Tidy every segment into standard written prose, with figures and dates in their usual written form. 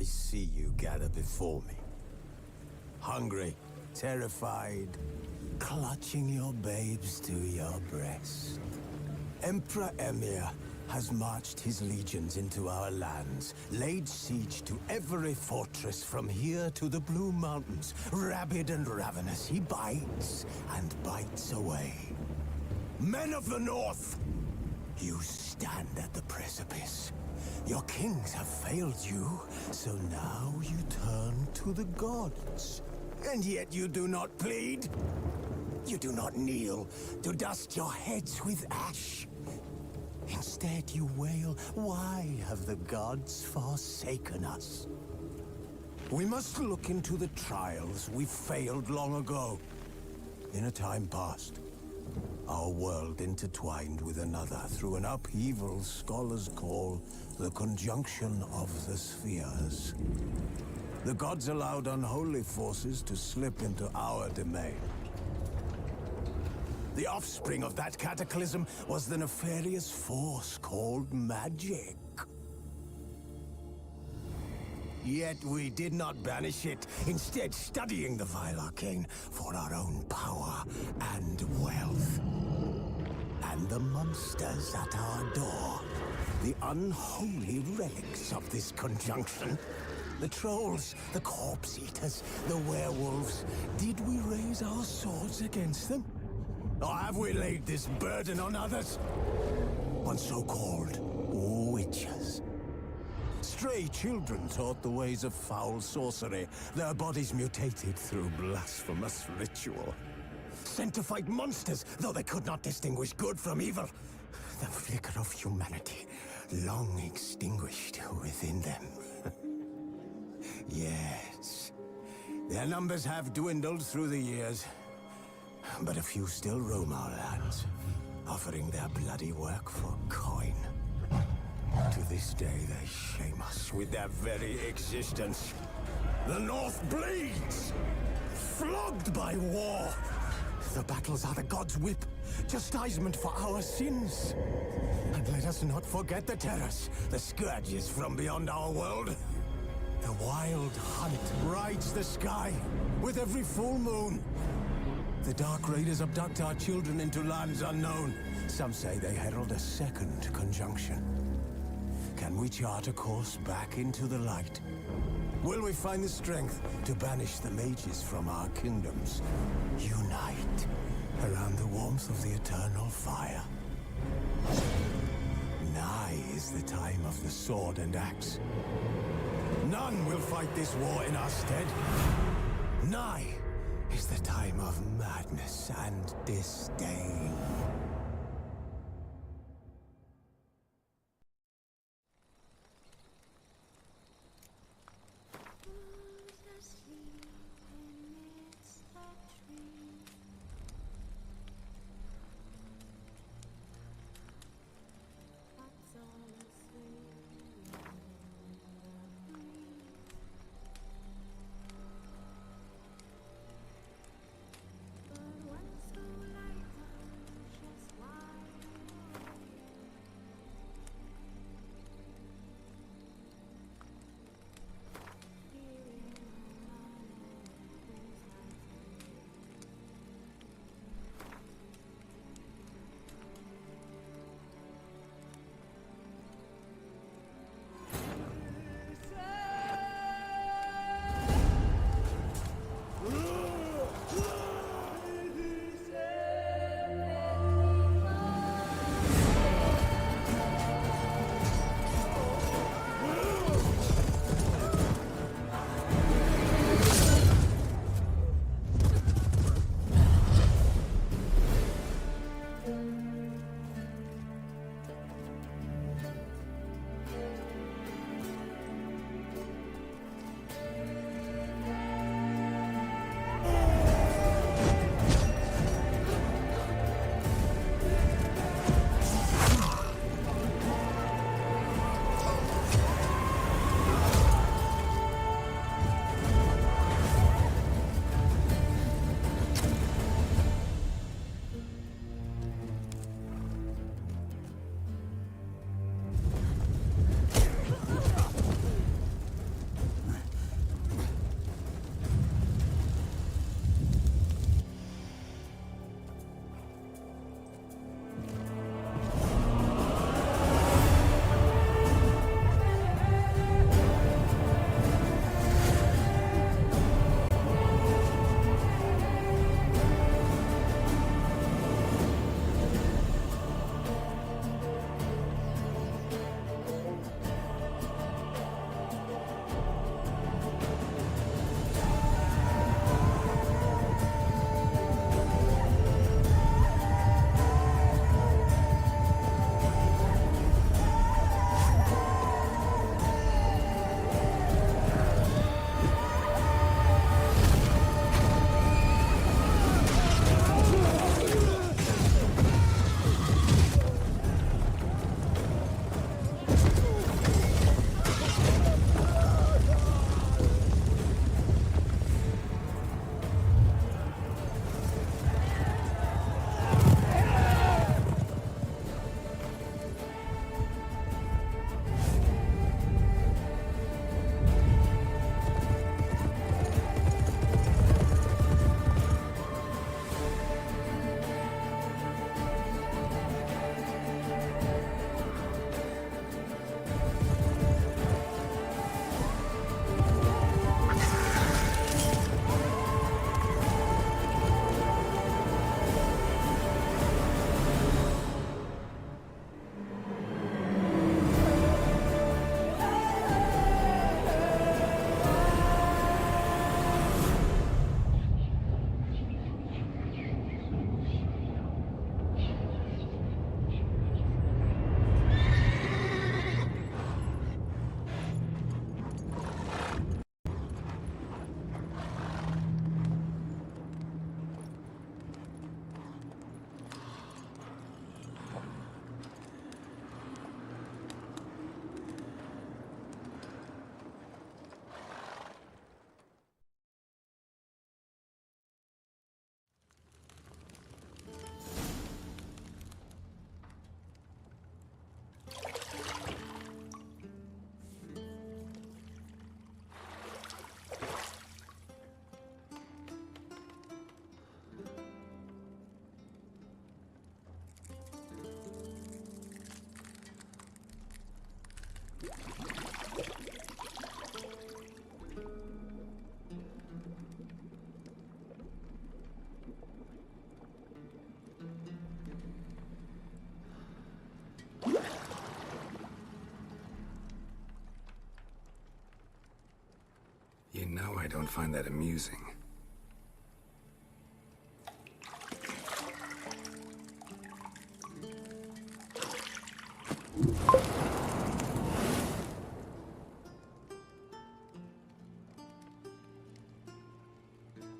I see you gather before me. Hungry, terrified, clutching your babes to your breast. Emperor Emir has marched his legions into our lands, laid siege to every fortress from here to the Blue Mountains. Rabid and ravenous, he bites and bites away. Men of the North, you stand at the precipice. Your kings have failed you, so now you turn to the gods. And yet you do not plead. You do not kneel to dust your heads with ash. Instead you wail, why have the gods forsaken us? We must look into the trials we failed long ago. In a time past, our world intertwined with another through an upheaval scholars call the conjunction of the spheres. The gods allowed unholy forces to slip into our domain. The offspring of that cataclysm was the nefarious force called magic. Yet we did not banish it, instead studying the vile arcane for our own power and wealth. And the monsters at our door, the unholy relics of this conjunction. The trolls, the corpse eaters, the werewolves. Did we raise our swords against them? Or have we laid this burden on others? On so-called witches. Stray children taught the ways of foul sorcery, their bodies mutated through blasphemous ritual. Sent to fight monsters, though they could not distinguish good from evil. The flicker of humanity, long extinguished within them. Yes, their numbers have dwindled through the years. But a few still roam our lands, offering their bloody work for coin. To this day, they shame us with their very existence. The North bleeds, flogged by war. The battles are the gods' whip, chastisement for our sins. And let us not forget the terrors, the scourges from beyond our world. The wild hunt rides the sky with every full moon. The Dark Raiders abduct our children into lands unknown. Some say they herald a second conjunction. Can we chart a course back into the light? Will we find the strength to banish the mages from our kingdoms? Unite around the warmth of the eternal fire. Nigh is the time of the sword and axe. None will fight this war in our stead. Nigh is the time of madness and disdain. don't find that amusing.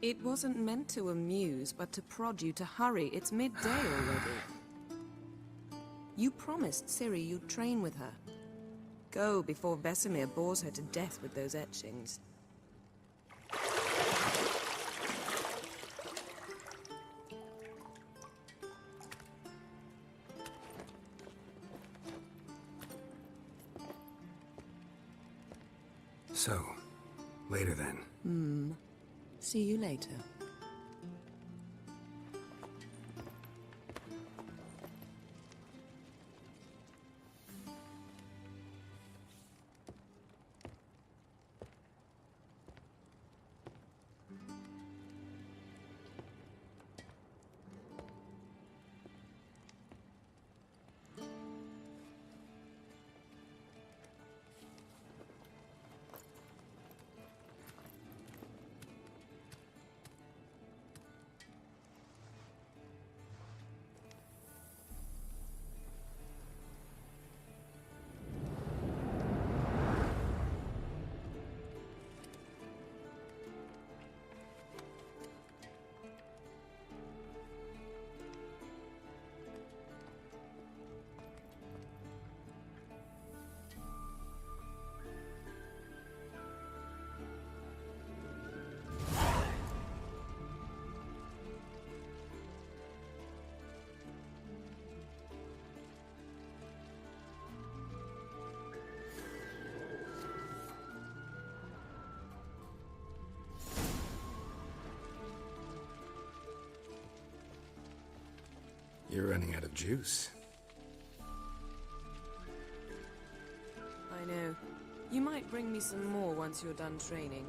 It wasn't meant to amuse, but to prod you to hurry. It's midday already. You promised Ciri you'd train with her. Go before Vesemir bores her to death with those etchings. So, later then. See you later. You're running out of juice. I know. You might bring me some more once you're done training.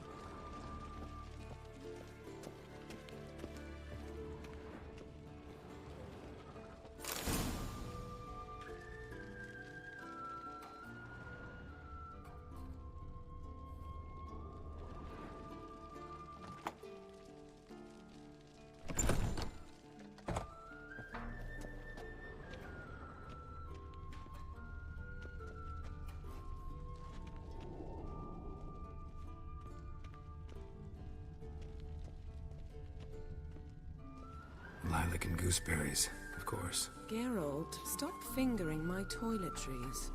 Lilac and gooseberries, of course. Geralt, stop fingering my toiletries.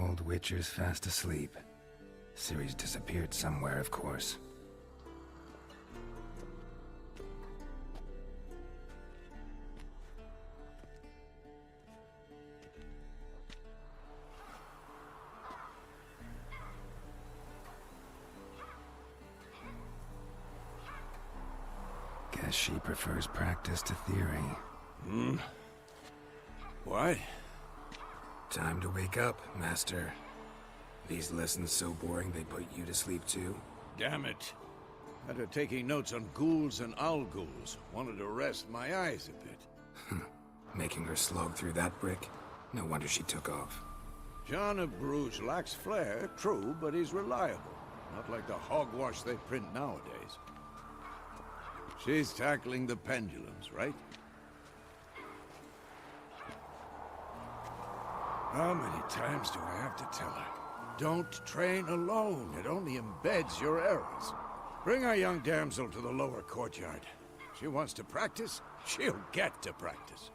Old Witcher's fast asleep. Ciri's disappeared somewhere, of course. Guess she prefers practice to theory. What? Time to wake up, Master. These lessons so boring they put you to sleep too? Damn it. After taking notes on ghouls and owl ghouls, wanted to rest my eyes a bit. Making her slog through that brick? No wonder she took off. John of Bruges lacks flair, true, but he's reliable. Not like the hogwash they print nowadays. She's tackling the pendulums, right? How many times do I have to tell her? Don't train alone. It only embeds your errors. Bring our young damsel to the lower courtyard. She wants to practice, she'll get to practice.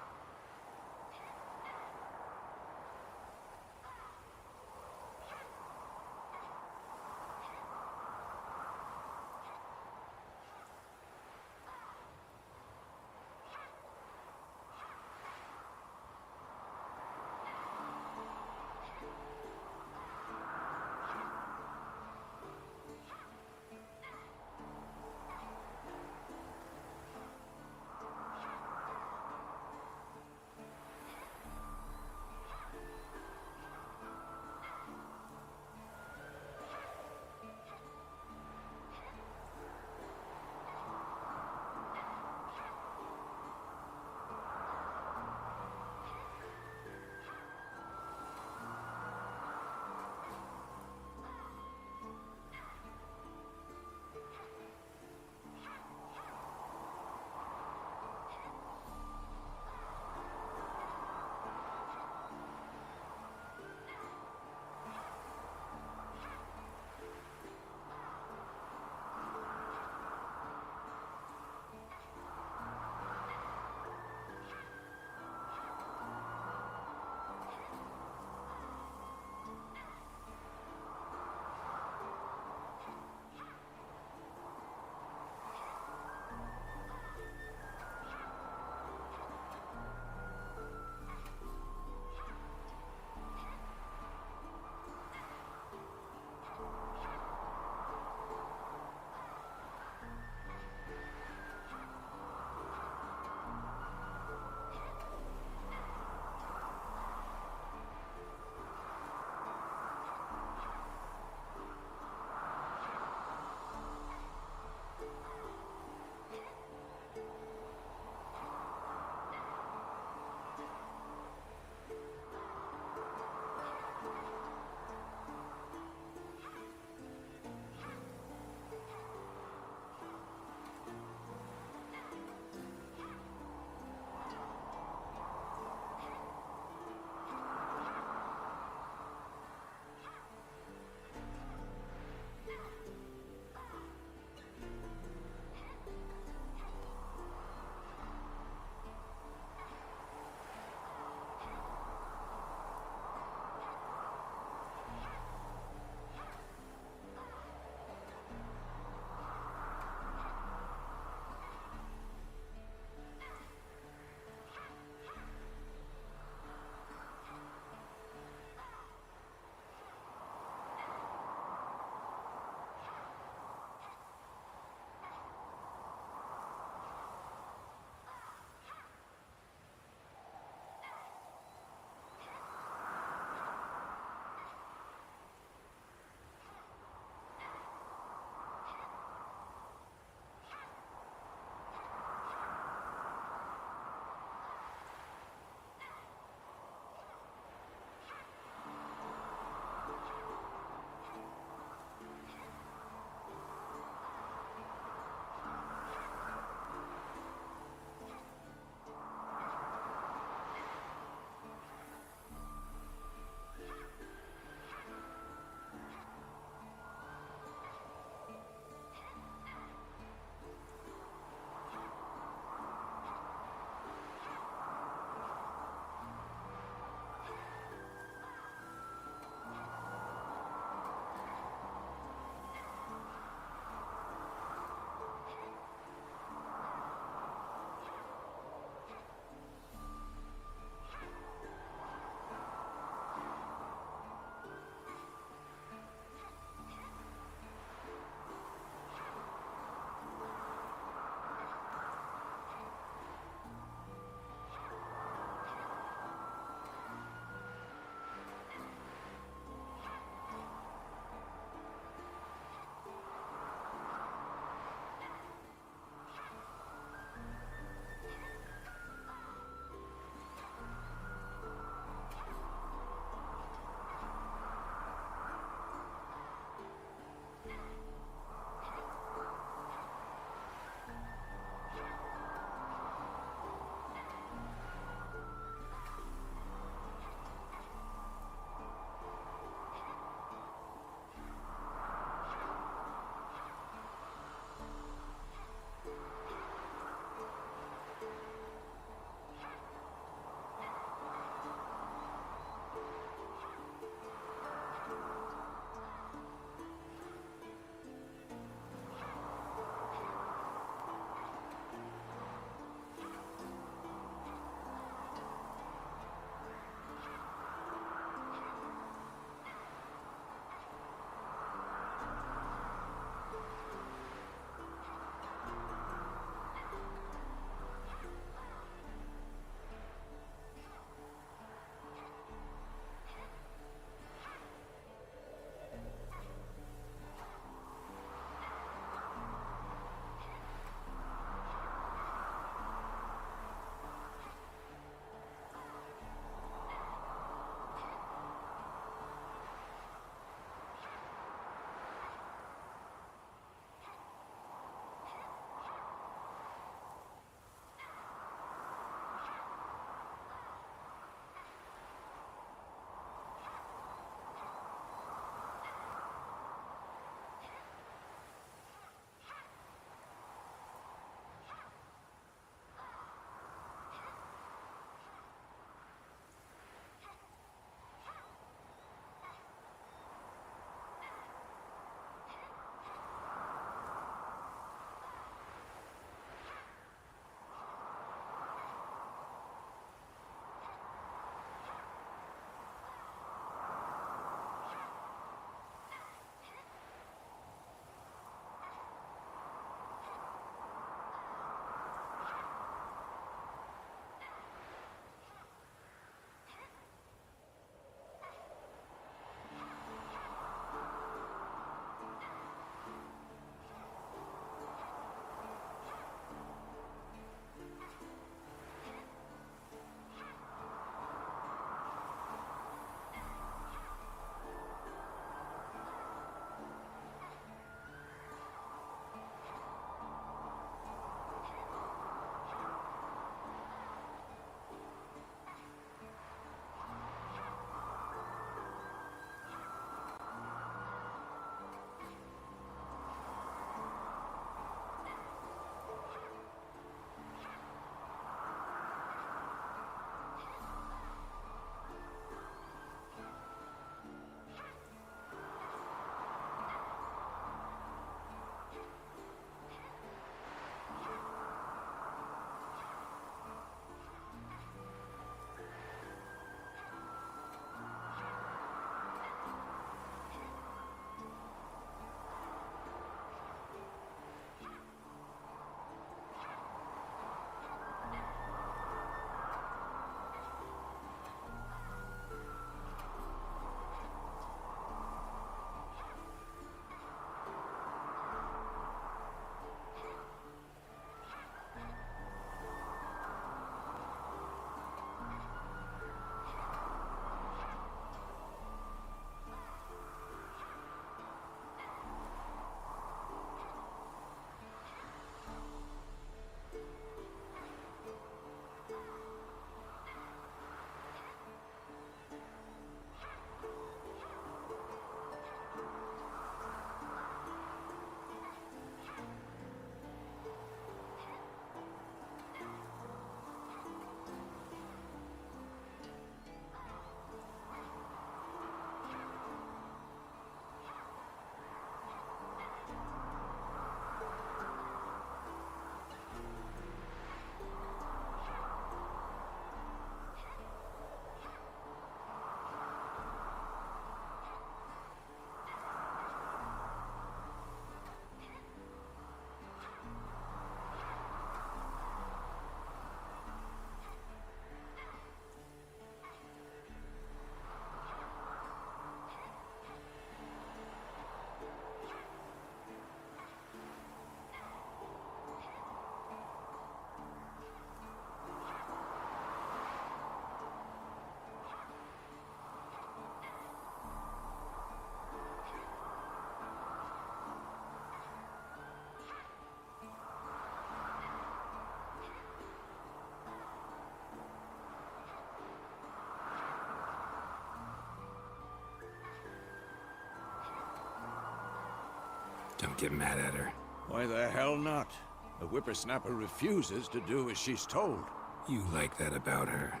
Don't get mad at her. Why the hell not? The whippersnapper refuses to do as she's told. You like that about her.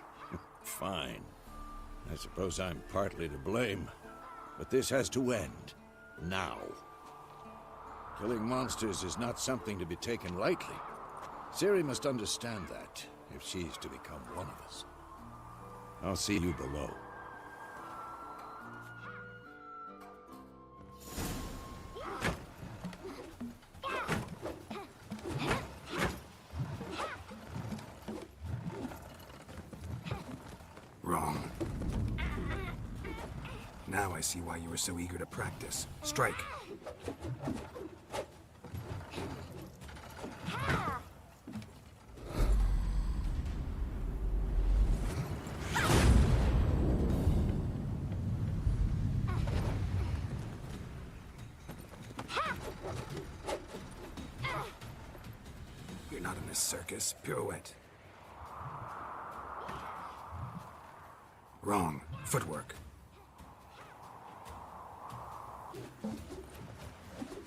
Fine. I suppose I'm partly to blame. But this has to end. Now. Killing monsters is not something to be taken lightly. Ciri must understand that, if she's to become one of us. I'll see you below. Wrong. Now I see why you were so eager to practice. Strike. You're not in a circus. Pirouette. Wrong. Footwork.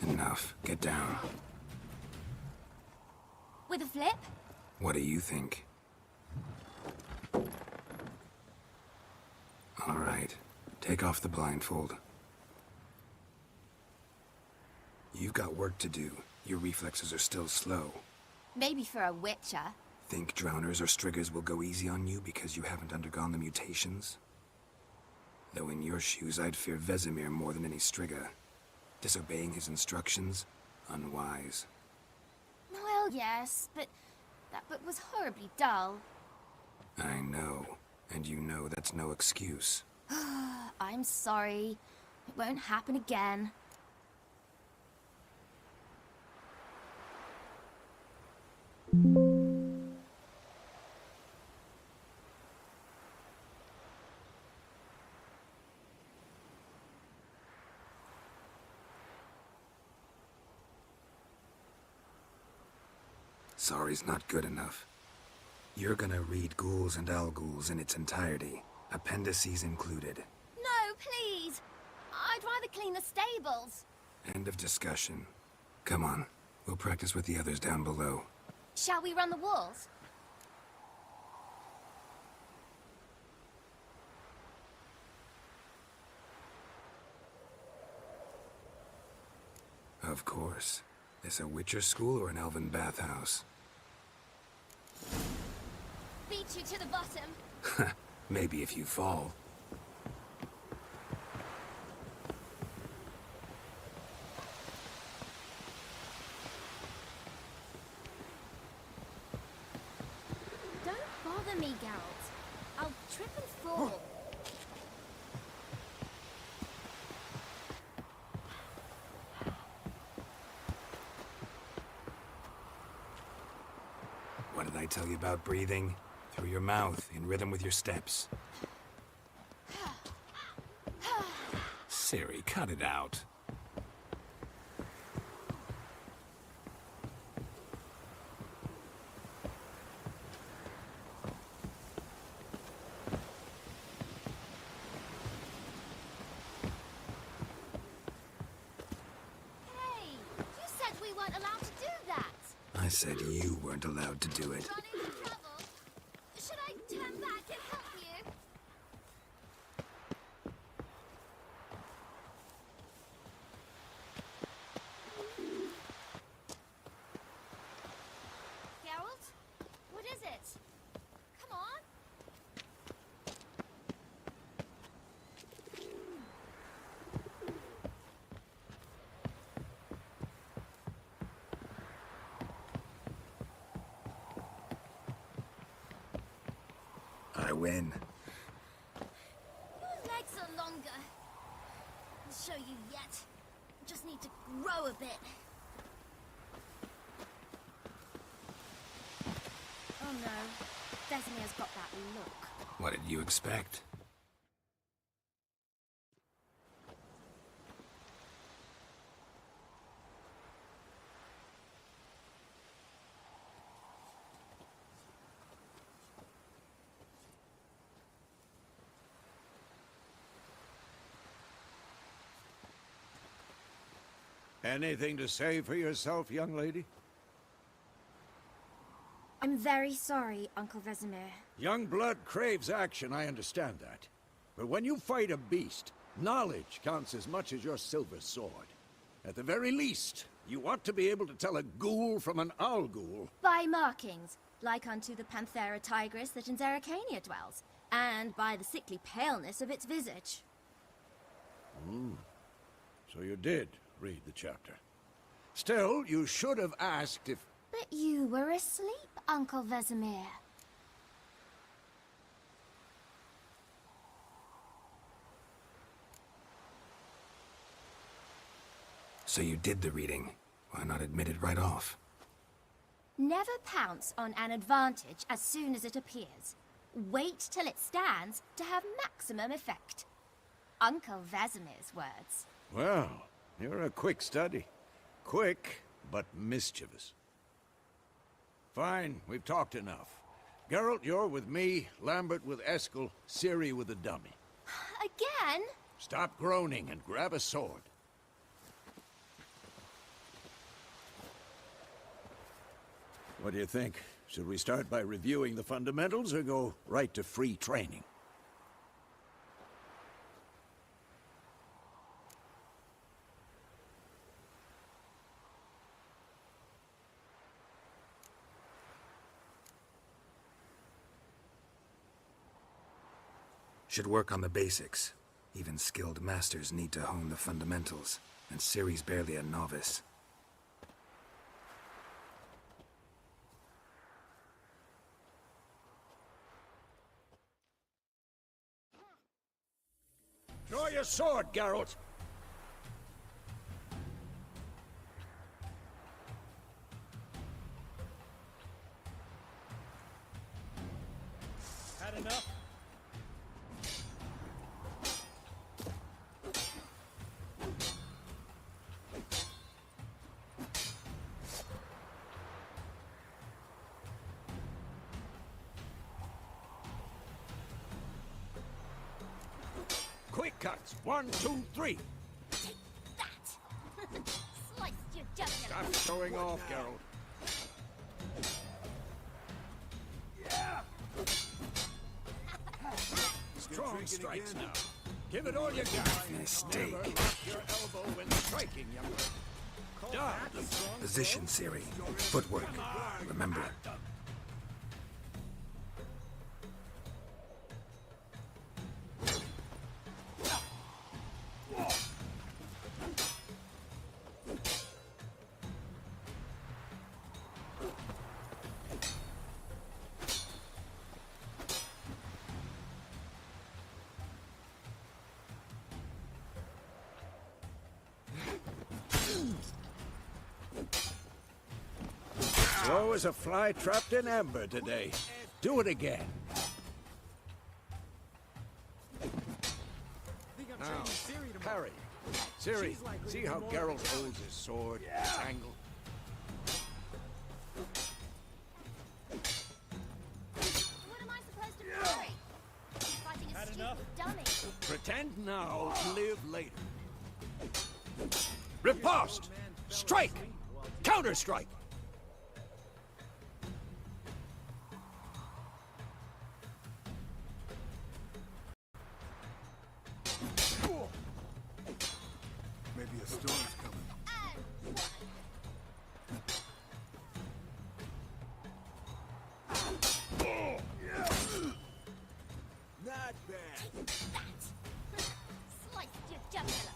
Enough. Get down. With a flip? What do you think? All right. Take off the blindfold. You've got work to do. Your reflexes are still slow. Maybe for a witcher. Think drowners or striggers will go easy on you because you haven't undergone the mutations? Though in your shoes, I'd fear Vesemir more than any strigger. Disobeying his instructions? Unwise. Well, yes, but that book was horribly dull. I know. And you know that's no excuse. I'm sorry. It won't happen again. Sorry's not good enough. You're gonna read Ghouls and Al-Ghouls in its entirety, appendices included. No, please! I'd rather clean the stables. End of discussion. Come on, we'll practice with the others down below. Shall we run the walls? Of course. This a Witcher school or an elven bathhouse? Beat you to the bottom. Maybe if you fall. Don't bother me, Geralt. I'll trip and fall. What did I tell you about breathing? Through your mouth, in rhythm with your steps. Ciri, cut it out. Hey, you said we weren't allowed to do that. I said you weren't allowed to do it. Run into trouble. Should I turn back and help you? Geralt? What is it? Come on. I win. Your legs are longer. I'll show you yet. Just need to grow a bit. Oh no. Vesemir's got that look. What did you expect? Anything to say for yourself, young lady? I'm very sorry, Uncle Vesemir. Young blood craves action, I understand that. But when you fight a beast, knowledge counts as much as your silver sword. At the very least, you ought to be able to tell a ghoul from an owl ghoul. By markings, like unto the Panthera tigris that in Zerrikania dwells, and by the sickly paleness of its visage. So you did read the chapter. Still, you should have asked if... But you were asleep, Uncle Vesemir. So you did the reading. Why not admit it right off? Never pounce on an advantage as soon as it appears. Wait till it stands to have maximum effect. Uncle Vesemir's words. Well, you're a quick study. Quick, but mischievous. Fine, we've talked enough. Geralt, you're with me, Lambert with Eskel, Ciri with the dummy. Again? Stop groaning and grab a sword. What do you think? Should we start by reviewing the fundamentals or go right to free training? Should work on the basics. Even skilled masters need to hone the fundamentals, and Ciri's barely a novice. Draw your sword, Geralt! Had enough? Quick cuts! 1, 2, 3! Take that! Sliced your jugular! Stop showing off, Geralt. Strong strikes now. Give it all you got. Mistake. Never lock your elbow when striking, young lady. Done. Position, Ciri. Footwork. Remember. Slow as a fly trapped in amber today. Do it again. Now, parry. Ciri, see how Geralt holds his sword, its angle? What am I supposed to parry? Fighting a stupid dummy. Pretend now, live later. Riposte! Strike! Counter-strike! Maybe a storm's coming. Not bad. Sliced your jugular.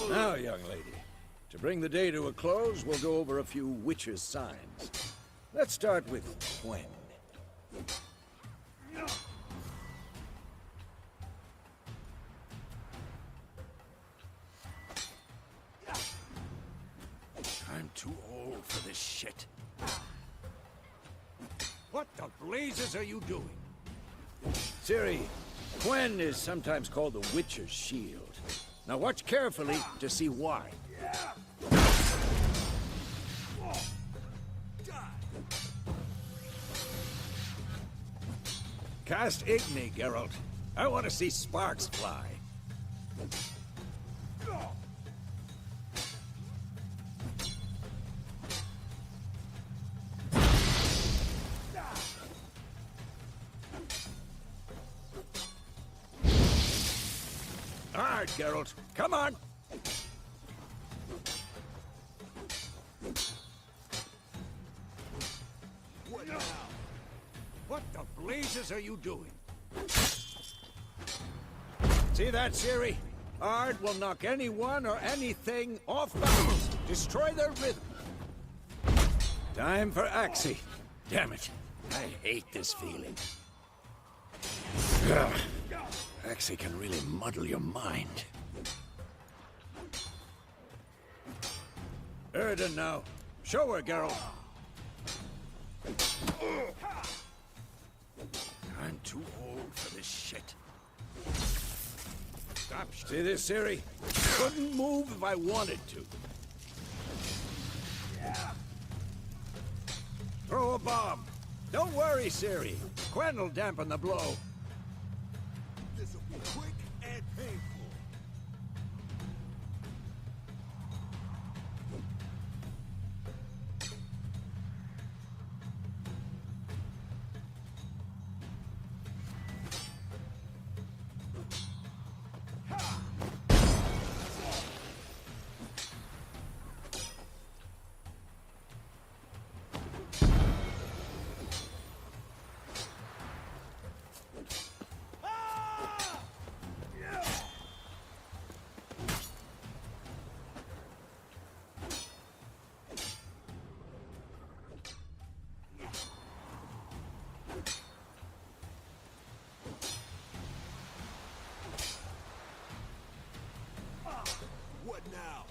Now, young lady, to bring the day to a close, we'll go over a few witches' signs. Let's start with Gwen. I'm too old for this shit. What the blazes are you doing? Ciri, Gwen is sometimes called the Witcher's Shield. Now watch carefully to see why. Cast Igni, Geralt. I want to see sparks fly. hard, Geralt. Come on! What now? What the blazes are you doing? See that, Ciri? Ard will knock anyone or anything off balance. Destroy their rhythm. Time for Axie. Damn it. I hate this feeling. Ugh. Axie can really muddle your mind. Erden now. Show her, Geralt. I'm too old for this shit. Stop. See this, Ciri? Couldn't move if I wanted to. Throw a bomb. Don't worry, Ciri. Quen will dampen the blow. This'll be quick and painful. What now?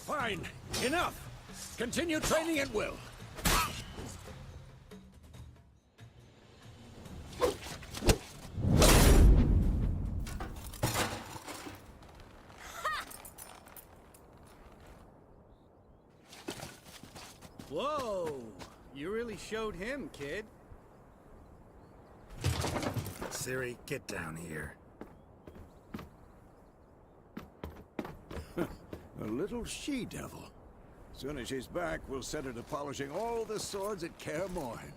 Fine. Enough. Continue training at will. Whoa! You really showed him, kid. Ciri, get down here. A little she-devil. Soon as she's back, we'll set her to polishing all the swords at Kaer Morhen.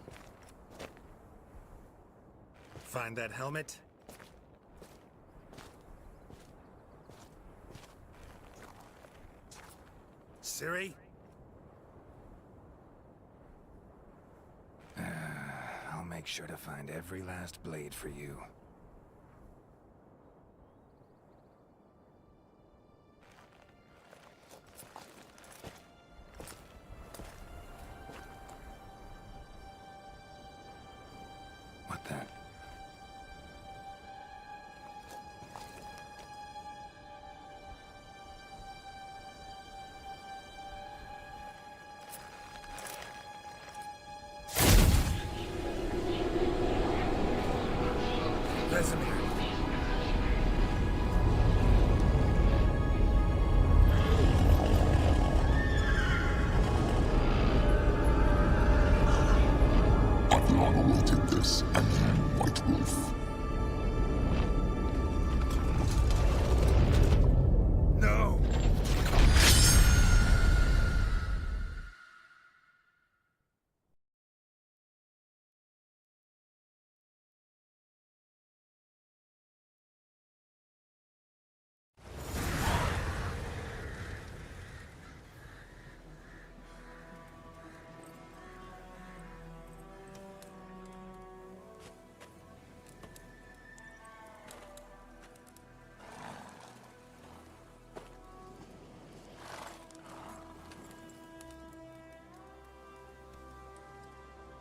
Find that helmet? Ciri? I'll make sure to find every last blade for you. What the? Vesemir. I've long awaited this, and you, White Wolf. No!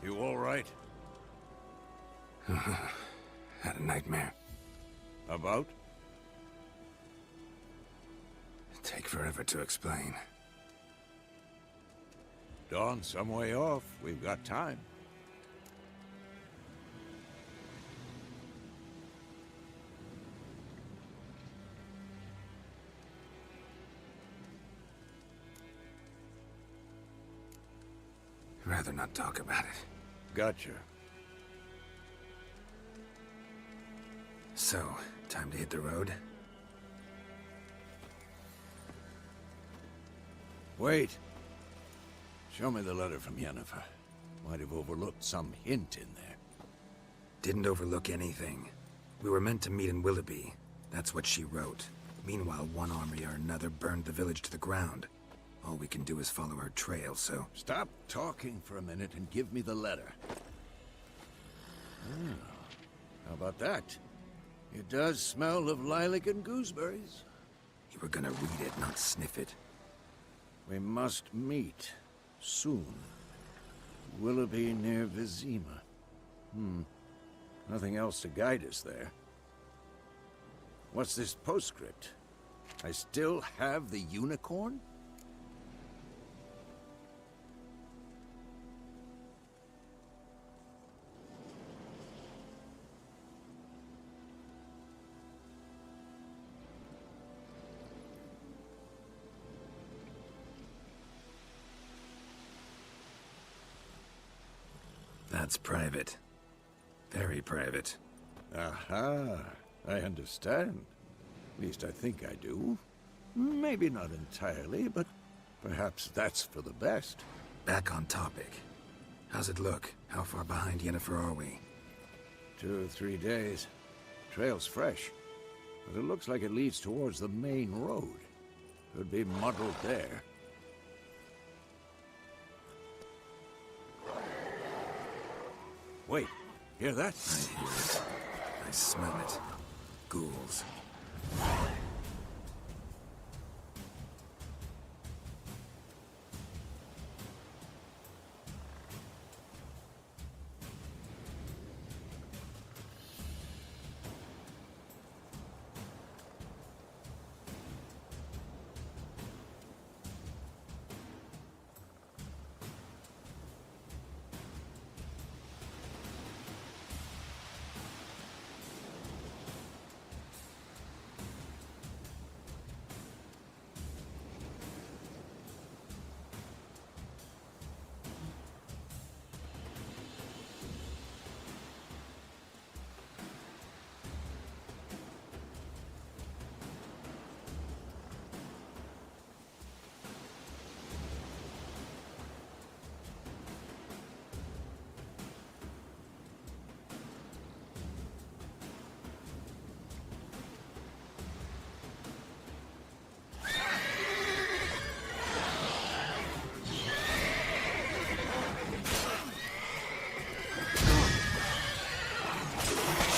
You all right? Had a nightmare. About? Take forever to explain. Dawn's some way off. We've got time. rather not talk about it. Gotcha. So, time to hit the road? Wait. Show me the letter from Yennefer. Might have overlooked some hint in there. Didn't overlook anything. We were meant to meet in Willoughby. That's what she wrote. Meanwhile, one army or another burned the village to the ground. All we can do is follow her trail, so... Stop talking for a minute and give me the letter. Oh, how about that? It does smell of lilac and gooseberries. You were gonna read it, not sniff it. We must meet. Soon. Willoughby near Vizima. Nothing else to guide us there. What's this postscript? I still have the unicorn? That's private. Very private. Aha, I understand. At least I think I do. Maybe not entirely, but perhaps that's for the best. Back on topic. How's it look? How far behind Yennefer are we? 2 or 3 days. Trail's fresh, but it looks like it leads towards the main road. Could be muddled there. Wait, hear that? I hear it. I smell it. Ghouls.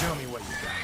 Show me what you got.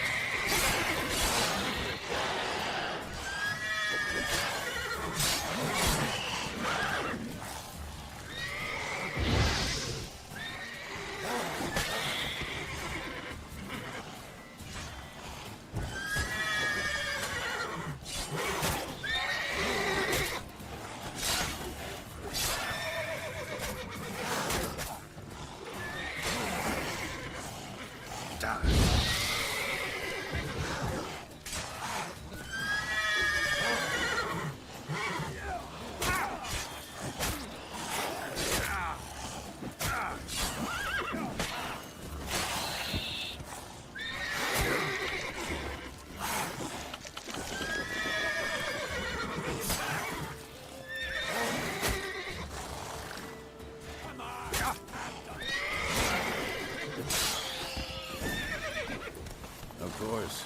Of course,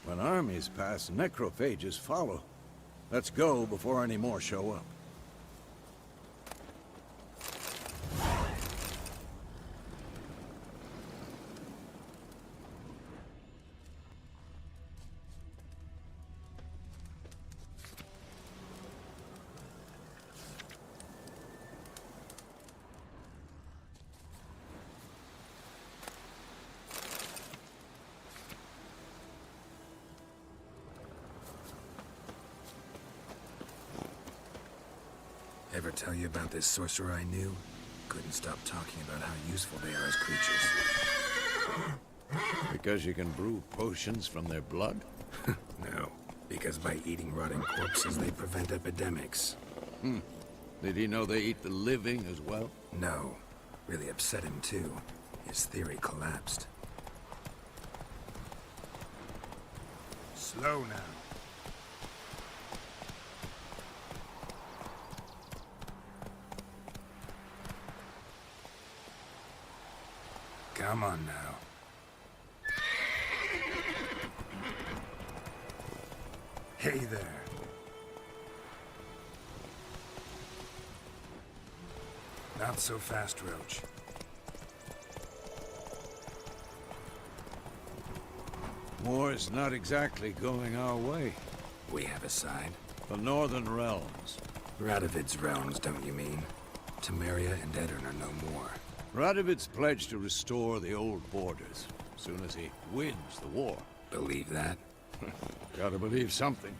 when armies pass, necrophages follow. Let's go before any more show up. Ever tell you about this sorcerer I knew? Couldn't stop talking about how useful they are as creatures. Because you can brew potions from their blood? No, because by eating rotting corpses, they prevent epidemics. Did he know they eat the living as well? No, Really upset him too. His theory collapsed. Slow now. Come on now. Hey there. Not so fast, Roach. War's not exactly going our way. We have a side. The Northern Realms. Radovid's realms, don't you mean? Temeria and Edirn are no more. Radovid's pledged to restore the old borders, as soon as he wins the war. Believe that? Gotta believe something.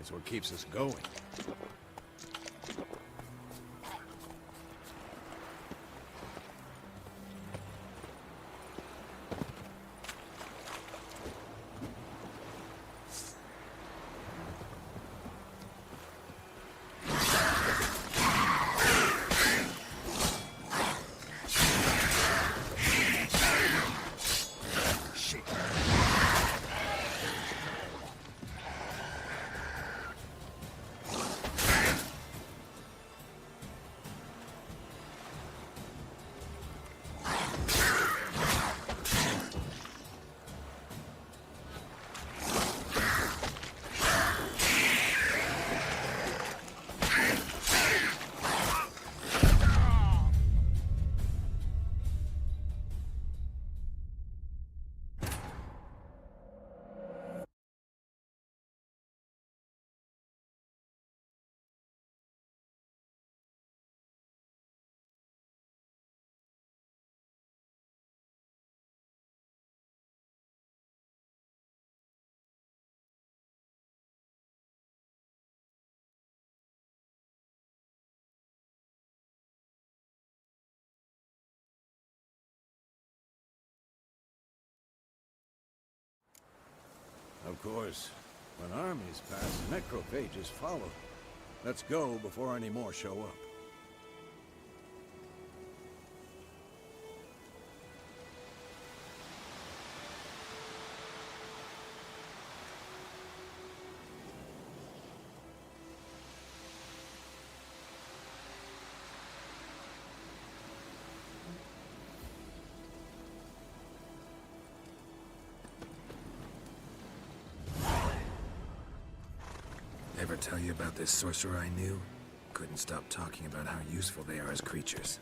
It's what keeps us going. Of course, when armies pass, necrophages follow. Let's go before any more show up. Ever tell you about this sorcerer I knew? Couldn't stop talking about how useful they are as creatures.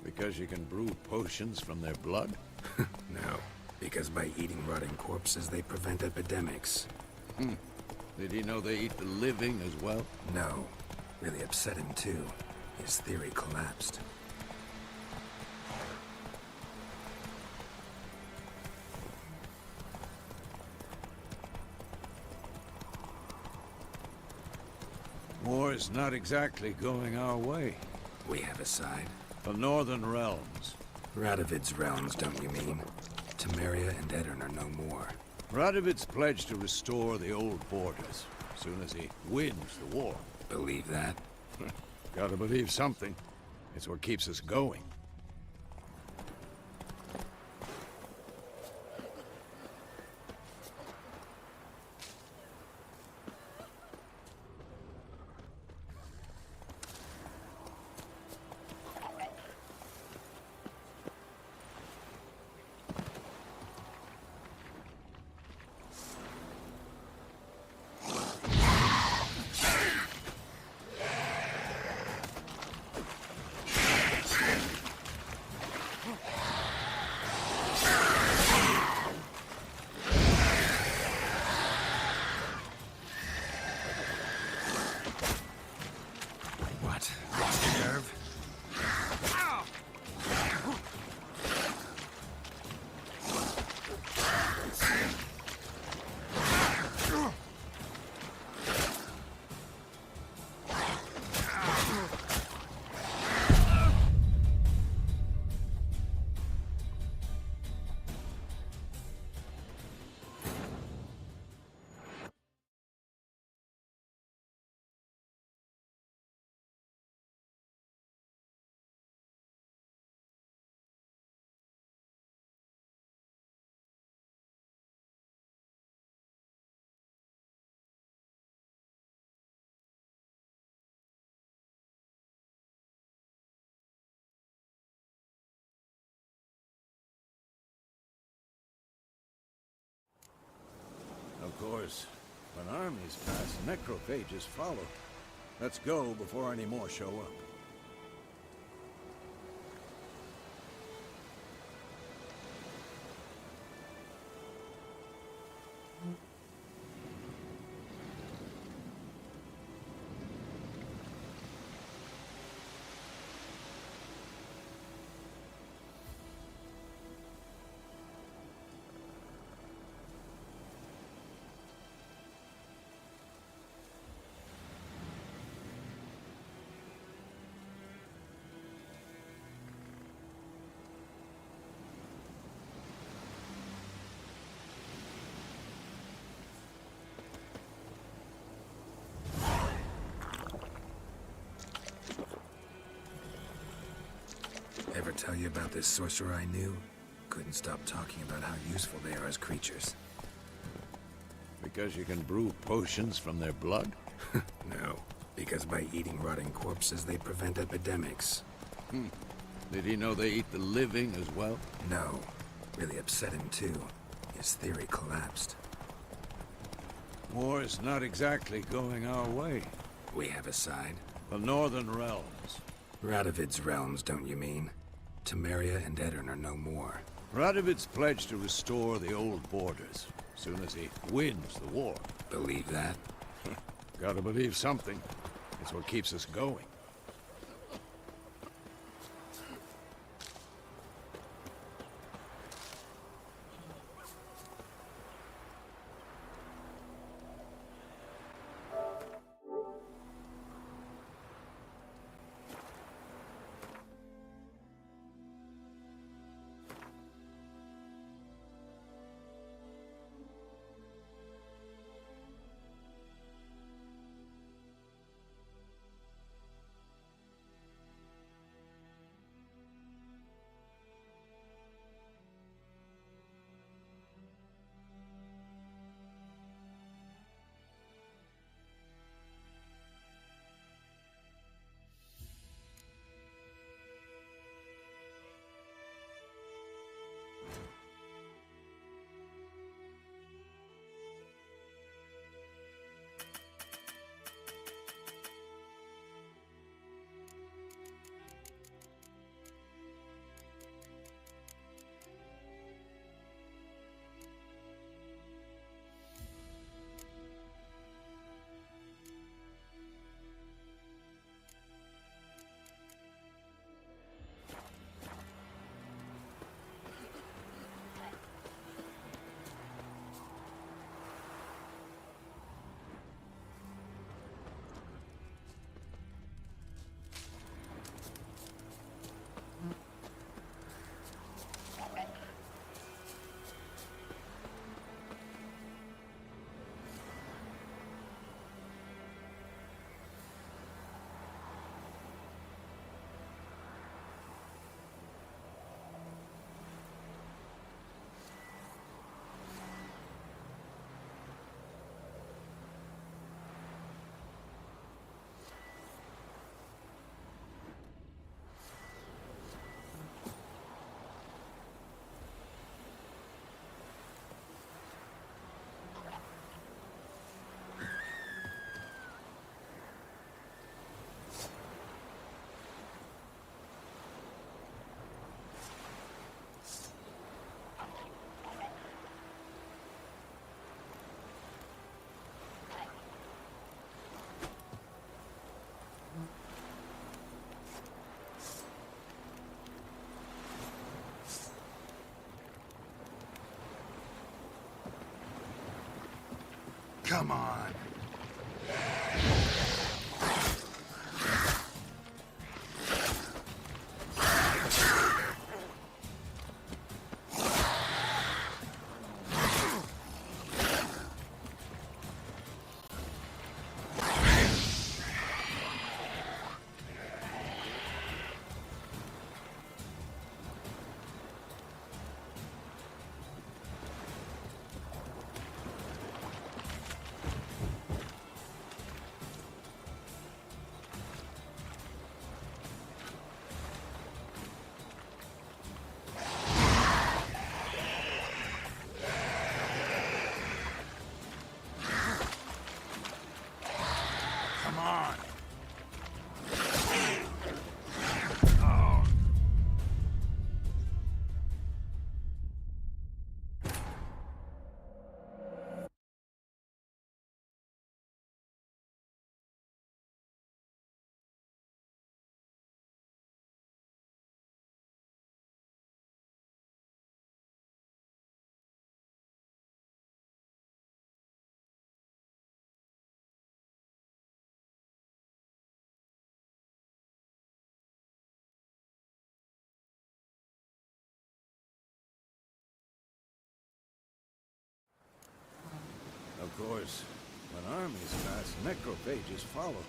Because you can brew potions from their blood? No, because by eating rotting corpses, they prevent epidemics. Did he know they eat the living as well? No, really upset him too. His theory collapsed. War's not exactly going our way. We have a side. The Northern Realms. Radovid's realms, don't you mean? Temeria and Edirn are no more. Radovid's pledged to restore the old borders, as soon as he wins the war. Believe that? Gotta believe something. It's what keeps us going. course, when armies pass, necrophages follow. Let's go before any more show up. Ever tell you about this sorcerer I knew? Couldn't stop talking about how useful they are as creatures. Because you can brew potions from their blood? No, because by eating rotting corpses, they prevent epidemics. Did he know they eat the living as well? No, really upset him too. His theory collapsed. War's not exactly going our way. We have a side. The Northern Realms. Radovid's realms, don't you mean? Temeria and Edirn are no more. Radovid's pledged to restore the old borders, as soon as he wins the war. Believe that? Gotta believe something. It's what keeps us going. Come on. Of course, when armies pass, necrophages follow.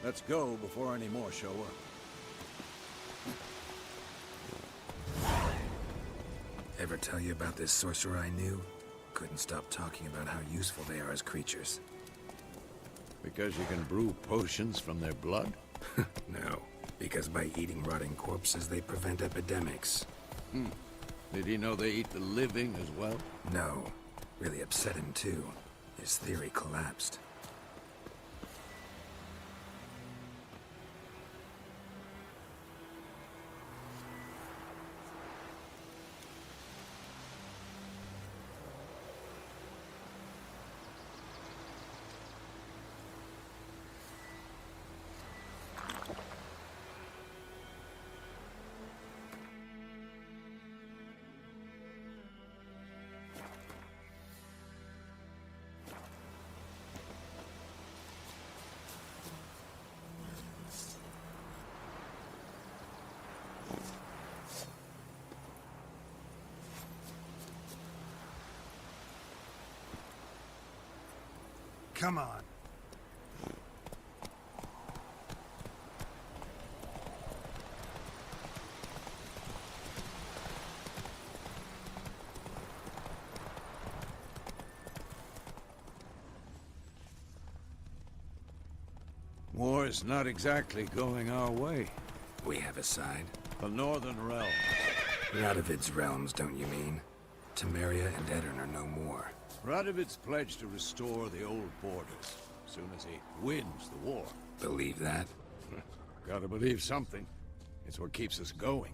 Let's go before any more show up. Ever tell you about this sorcerer I knew? Couldn't stop talking about how useful they are as creatures. Because you can brew potions from their blood? No, because by eating rotting corpses, they prevent epidemics. Did he know they eat the living as well? No. Really upset him, too. His theory collapsed. Come on. War's not exactly going our way. We have a side. The Northern Realm. Radovid's realms, don't you mean? Temeria and Edirn are no more. Radovid's pledged to restore the old borders, as soon as he wins the war. Believe that? Gotta believe something. It's what keeps us going.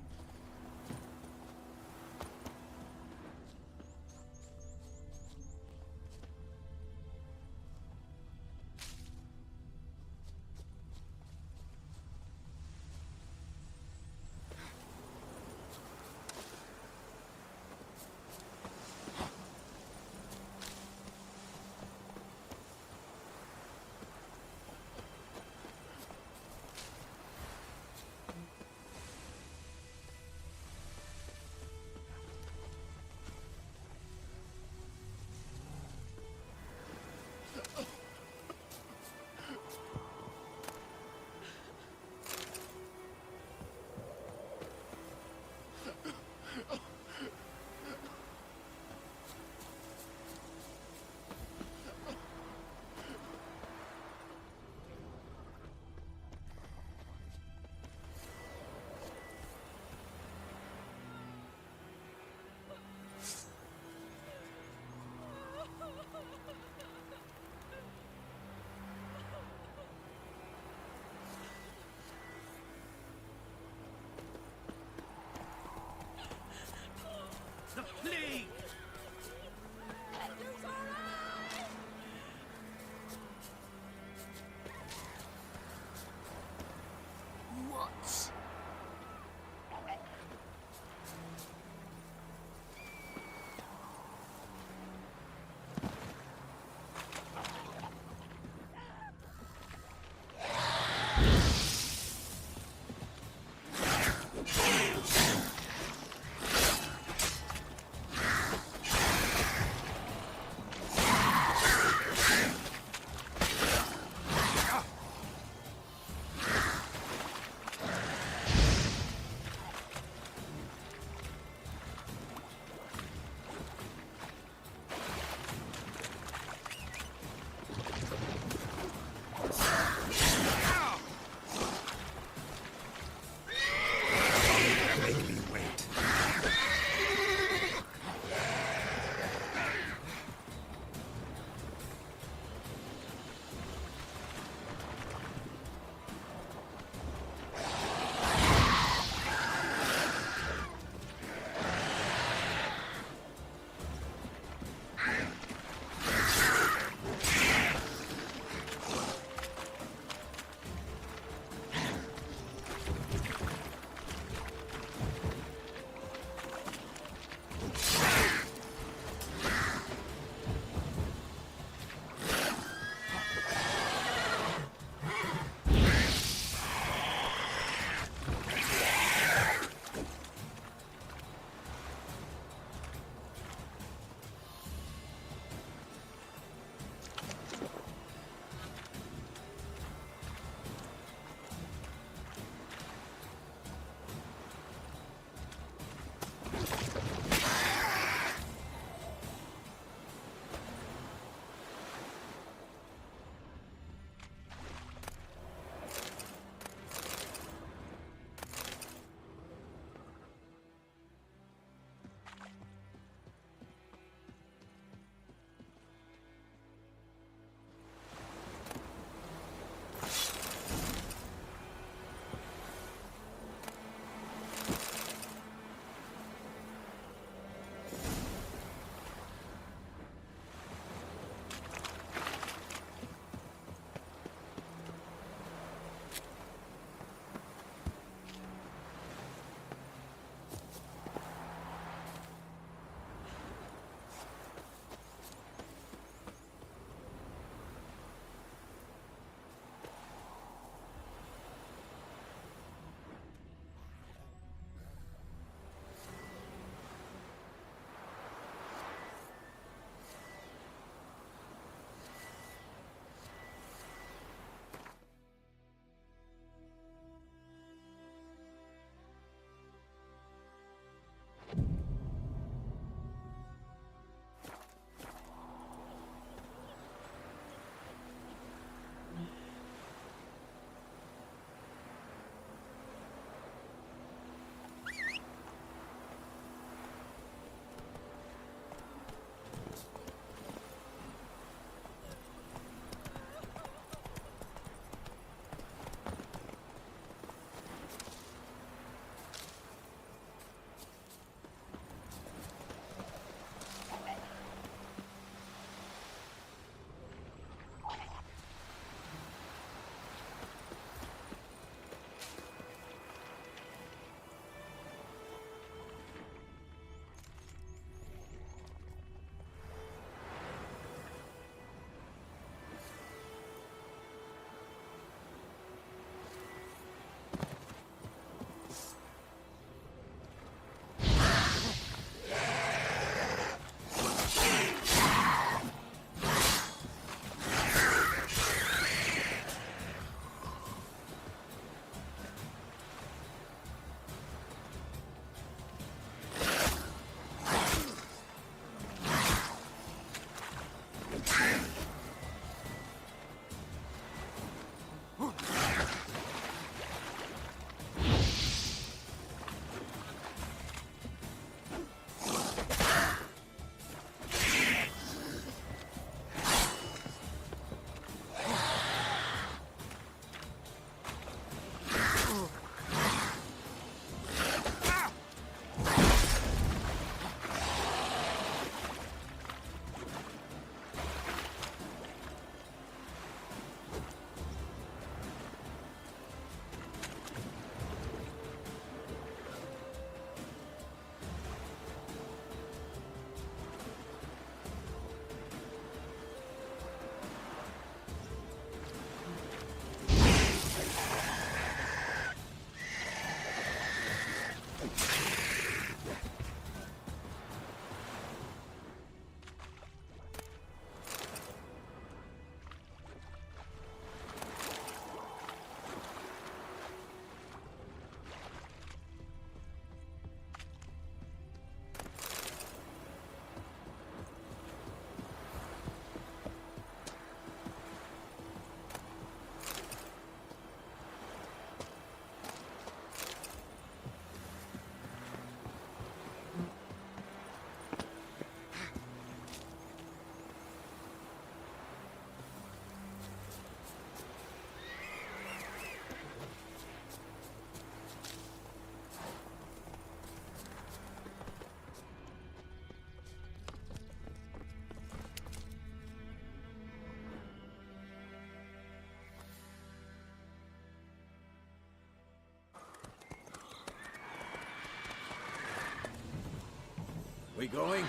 We going?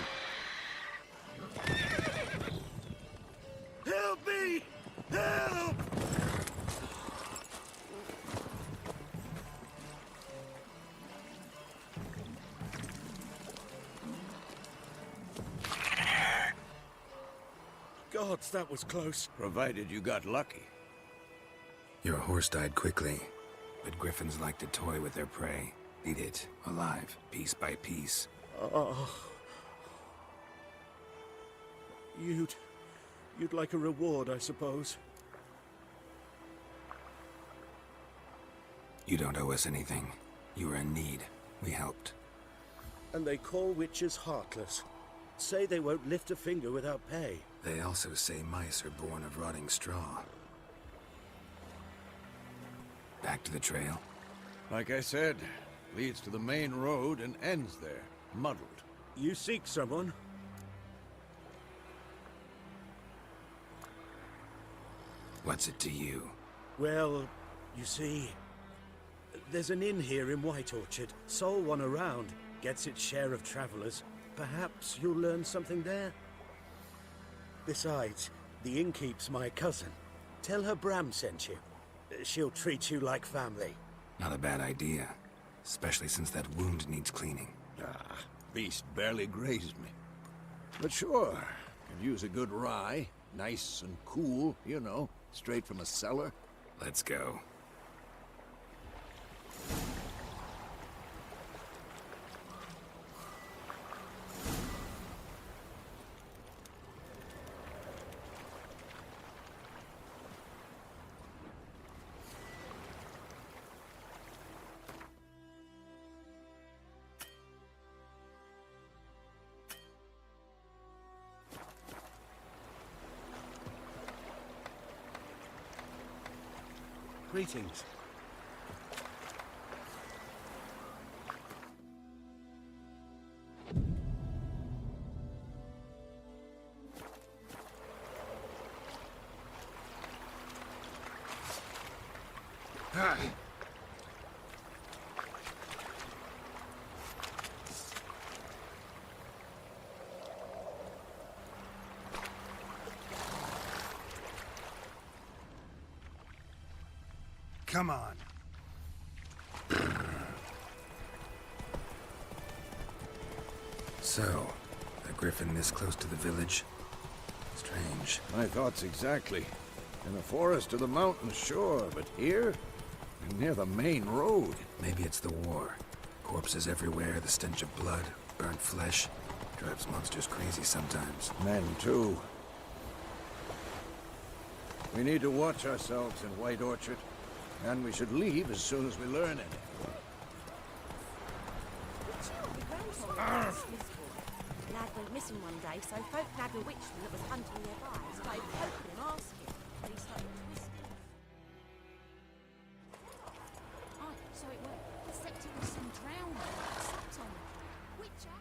Help me! Help! Gods, that was close. Provided you got lucky. Your horse died quickly, but griffins like to toy with their prey. Eat it, alive, piece by piece. Oh. You'd like a reward, I suppose. You don't owe us anything. You were in need. We helped. And they call witches heartless. Say they won't lift a finger without pay. They also say mice are born of rotting straw. Back to the trail? Like I said, leads to the main road and ends there, muddled. You seek someone? What's it to you? Well, you see, there's an inn here in White Orchard. Sole one around. Gets its share of travelers. Perhaps you'll learn something there? Besides, the innkeep's my cousin. Tell her Bram sent you. She'll treat you like family. Not a bad idea. Especially since that wound needs cleaning. Ah, beast barely grazed me. But sure, could use a good rye. Nice and cool, you know, straight from a cellar. Let's go. Greetings. Come on. So, a griffin this close to the village? Strange. My thoughts exactly. In the forest or the mountains, sure, but here? Near the main road. Maybe it's the war. Corpses everywhere, the stench of blood, burnt flesh. Drives monsters crazy sometimes. Men, too. We need to watch ourselves in White Orchard. And we should leave as soon as we learn anything. Lad went missing one day, so folk nabbed a witchman that was hunting nearby. Started poking him, asking, and he started twisting. Oh, so it was. Except it was some drowning. Slept on him. Witcher?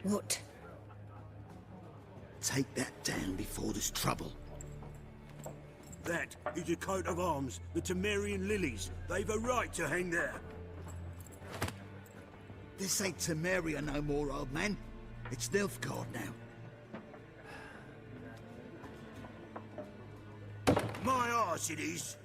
What? Take that down before there's trouble. That is a coat of arms, the Temerian lilies. They've a right to hang there. This ain't Temeria no more, old man. It's Nilfgaard now. My arse it is.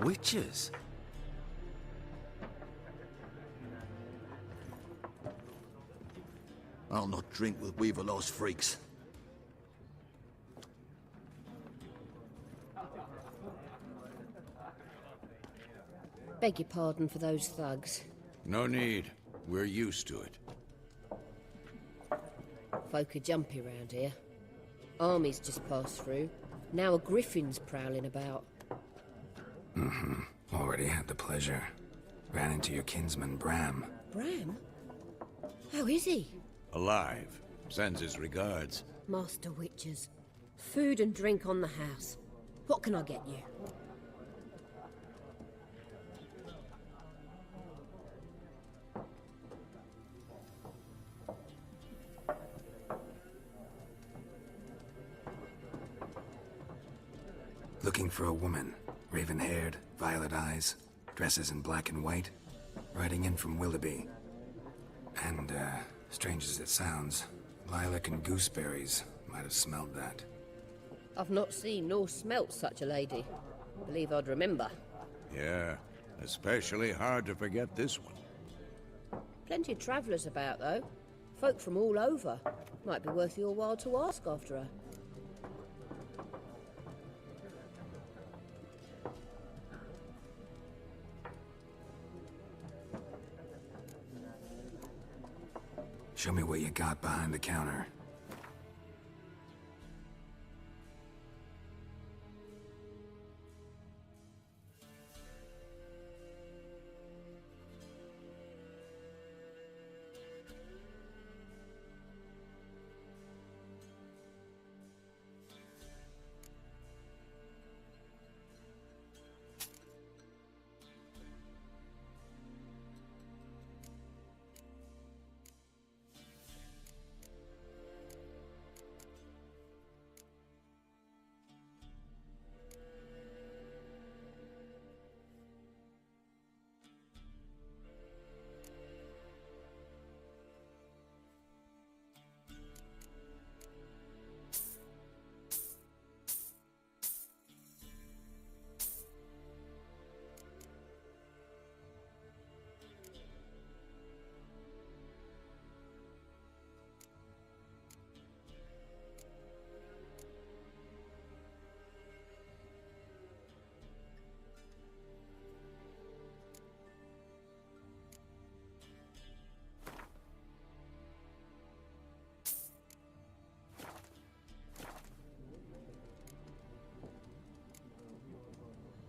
Witches? I'll not drink with Weaver-lost freaks. Beg your pardon for those thugs. No need. We're used to it. Folk are jumpy round here. Armies just passed through. Now a griffin's prowling about. Already had the pleasure. Ran into your kinsman, Bram. Bram? How is he? Alive. Sends his regards. Master Witchers. Food and drink on the house. What can I get you? Looking for a woman. Raven-haired, violet eyes, dresses in black and white. Riding in from Willoughby. And, strange as it sounds, lilac and gooseberries might have smelled that. I've not seen nor smelt such a lady. Believe I'd remember. Yeah, especially hard to forget this one. Plenty of travellers about, though. Folk from all over. Might be worth your while to ask after her. Show me what you got behind the counter.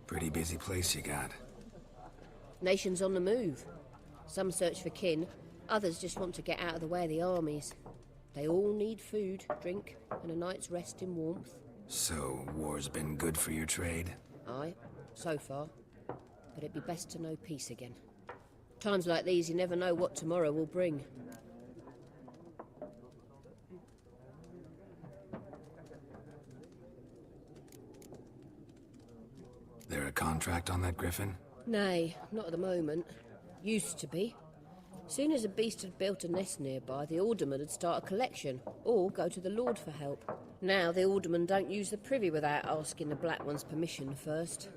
Pretty busy place you got. Nations on the move. Some search for kin, others just want to get out of the way of the armies. They all need food, drink, and a night's rest in warmth. So, war's been good for your trade? Aye, so far. But it'd be best to know peace again. Times like these, you never know what tomorrow will bring. There a contract on that griffin? Nay, not at the moment. Used to be. Soon as a beast had built a nest nearby, the alderman would start a collection, or go to the Lord for help. Now the alderman don't use the privy without asking the Black One's permission first.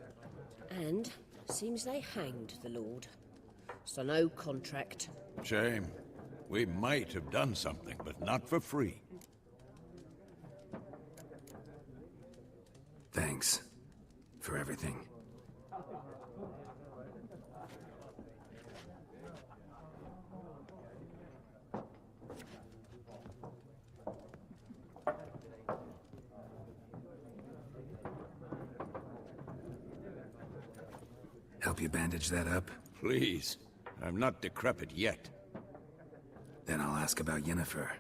And seems they hanged the Lord. So no contract. Shame. We might have done something, but not for free. Thanks. For everything. Help you bandage that up? Please. I'm not decrepit yet. Then I'll ask about Yennefer.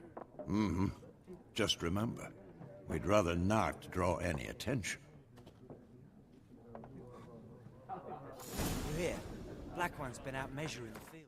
Just remember, we'd rather not draw any attention. You hear? Black One's been out measuring the field.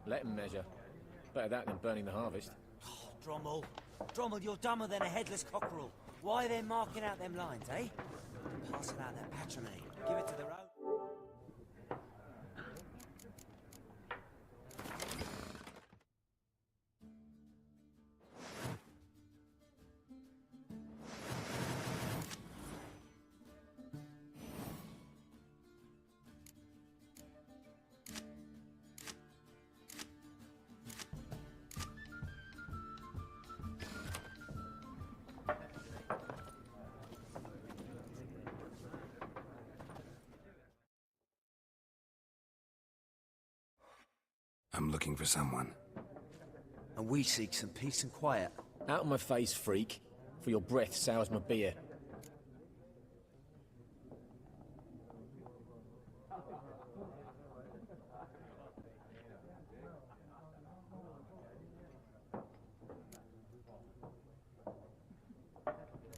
Let them measure. Better that than burning the harvest. Oh, Drommel. Drommel, you're dumber than a headless cockerel. Why are they marking out them lines, eh? Passing out their patrimony. Give it to their own. I'm looking for someone. And we seek some peace and quiet. Out of my face, freak. For your breath sours my beer.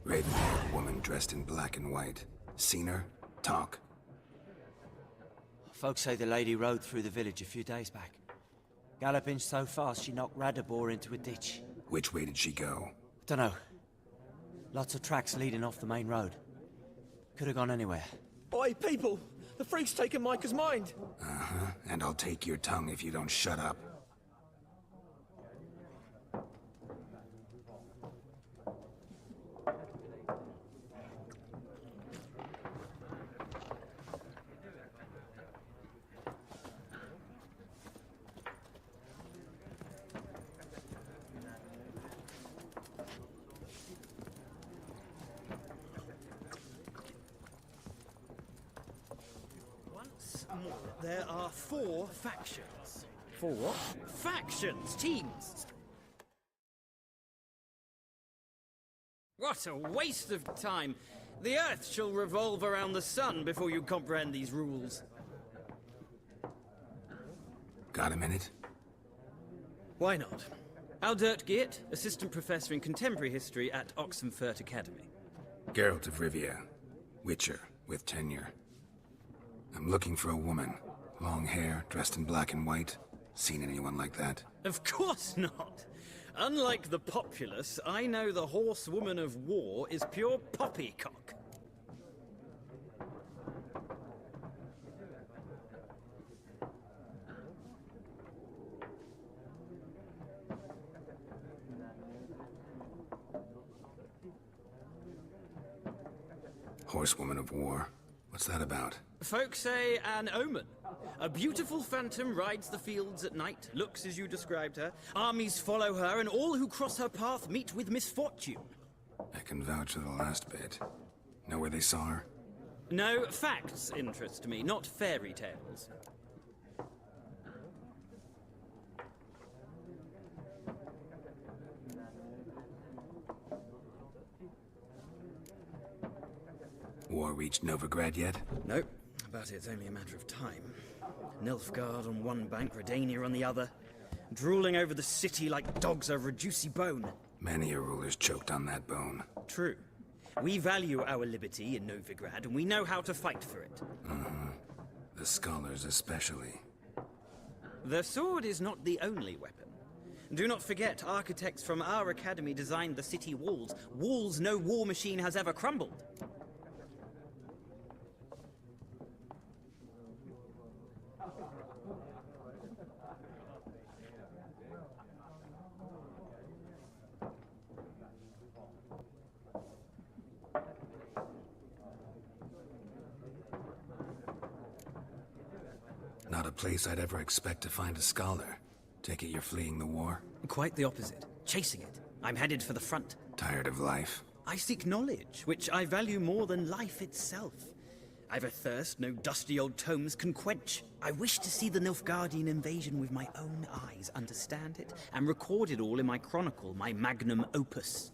Raven-haired woman dressed in black and white. Seen her? Talk. Folks say the lady rode through the village a few days back. Galloping so fast she knocked Radabor into a ditch. Which way did she go? Dunno. Lots of tracks leading off the main road. Could have gone anywhere. Oi, people! The freak's taken Micah's mind! Uh-huh. And I'll take your tongue if you don't shut up. There are 4 factions. 4 what? Factions! Teams! What a waste of time! The Earth shall revolve around the sun before you comprehend these rules. Got a minute? Why not? Aldert Geert, Assistant Professor in Contemporary History at Oxenfurt Academy. Geralt of Rivia. Witcher, with tenure. I'm looking for a woman. Long hair, dressed in black and white. Seen anyone like that? Of course not! Unlike the populace, I know the horsewoman of war is pure poppycock. Horsewoman of war? What's that about? Folk say an omen. A beautiful phantom rides the fields at night, looks as you described her. Armies follow her, and all who cross her path meet with misfortune. I can vouch for the last bit. Know where they saw her? No, facts interest me, not fairy tales. War reached Novigrad yet? Nope, but it's only a matter of time. Nilfgaard on one bank, Redania on the other. Drooling over the city like dogs over a juicy bone. Many a ruler's choked on that bone. True. We value our liberty in Novigrad, and we know how to fight for it. The scholars especially. The sword is not the only weapon. Do not forget, architects from our academy designed the city walls. Walls no war machine has ever crumbled. Not a place I'd ever expect to find a scholar. Take it you're fleeing the war? Quite the opposite. Chasing it. I'm headed for the front. Tired of life? I seek knowledge, which I value more than life itself. I've a thirst no dusty old tomes can quench. I wish to see the Nilfgaardian invasion with my own eyes, understand it, and record it all in my chronicle, my magnum opus.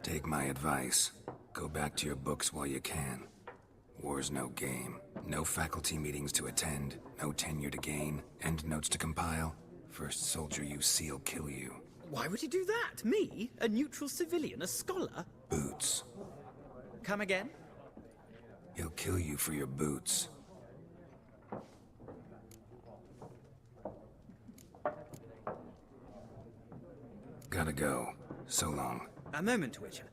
Take my advice. Go back to your books while you can. War's no game. No faculty meetings to attend, no tenure to gain, end notes to compile. First soldier you see'll kill you. Why would he do that? Me? A neutral civilian? A scholar? Boots. Come again? He'll kill you for your boots. Gotta go. So long. A moment, Witcher.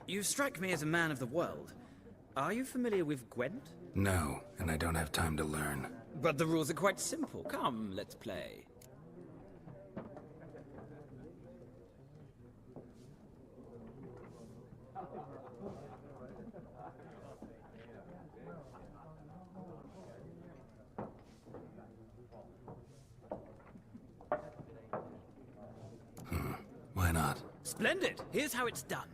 You strike me as a man of the world. Are you familiar with Gwent? No, and I don't have time to learn. But the rules are quite simple. Come, let's play. Why not? Splendid! Here's how it's done.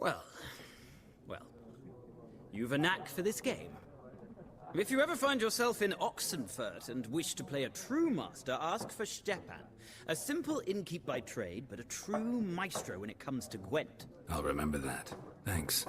Well, you've a knack for this game. If you ever find yourself in Oxenfurt and wish to play a true master, ask for Stepan. A simple innkeep by trade, but a true maestro when it comes to Gwent. I'll remember that. Thanks.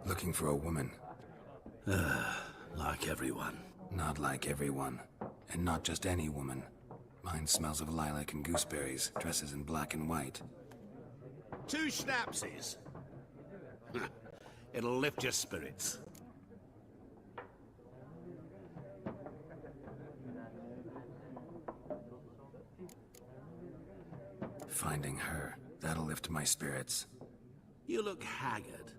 Looking for a woman. Like everyone. Not like everyone. And not just any woman. Mine smells of lilac and gooseberries, dresses in black and white. 2 schnapsies. It'll lift your spirits. Finding her, that'll lift my spirits. You look haggard.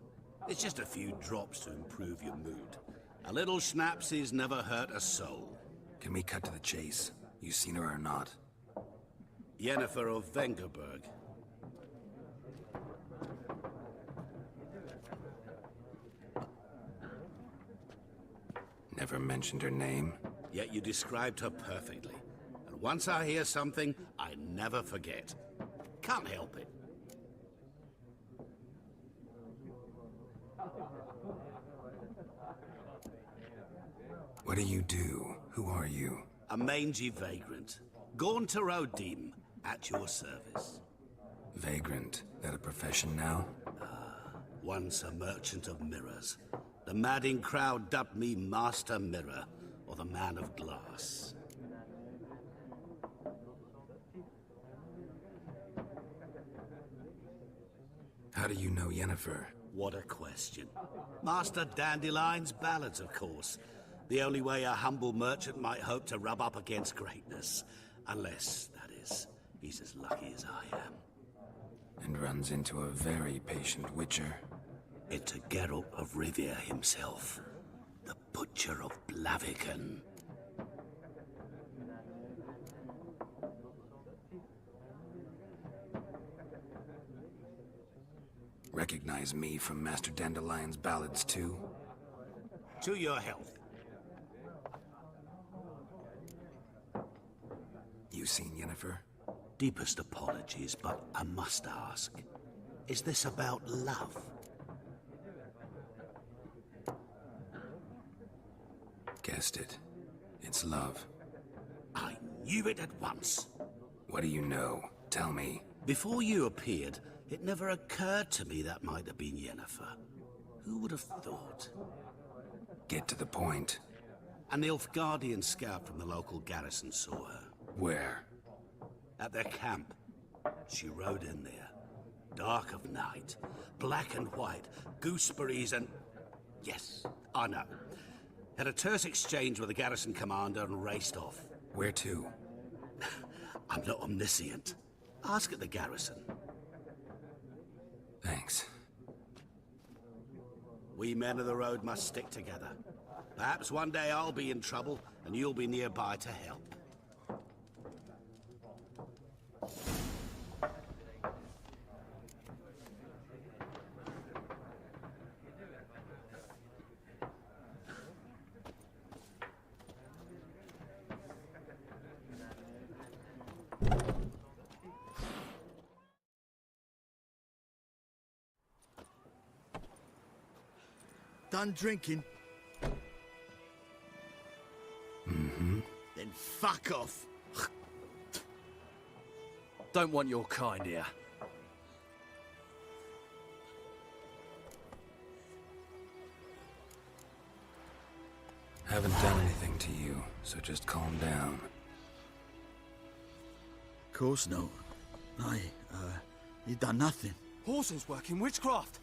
It's just a few drops to improve your mood. A little schnapsies never hurt a soul. Can we cut to the chase? You seen her or not? Yennefer of Vengerberg. Never mentioned her name? Yet you described her perfectly. And once I hear something, I never forget. Can't help it. What do you do? Who are you? A mangy vagrant. Gaunter Odim, at your service. Vagrant? That a profession now? Once a merchant of mirrors. The madding crowd dubbed me Master Mirror, or the Man of Glass. How do you know Yennefer? What a question. Master Dandelion's ballads, of course. The only way a humble merchant might hope to rub up against greatness. Unless, that is, he's as lucky as I am. And runs into a very patient witcher. Into Geralt of Rivia himself. The Butcher of Blaviken. Recognize me from Master Dandelion's ballads, too? To your health. You seen Yennefer? Deepest apologies, but I must ask. Is this about love? Guessed it. It's love. I knew it at once. What do you know? Tell me. Before you appeared, it never occurred to me that might have been Yennefer. Who would have thought? Get to the point. An Nilfgaardian scout from the local garrison saw her. Where? At their camp. She rode in there. Dark of night. Black and white. Gooseberries and... Yes, I know. Had a terse exchange with the garrison commander and raced off. Where to? I'm not omniscient. Ask at the garrison. Thanks. We men of the road must stick together. Perhaps one day I'll be in trouble, and you'll be nearby to help. Done drinking? Mm-hmm. Then fuck off. Don't want your kind here. Haven't done anything to you, so just calm down. Course no. You done nothing. Horson's working witchcraft.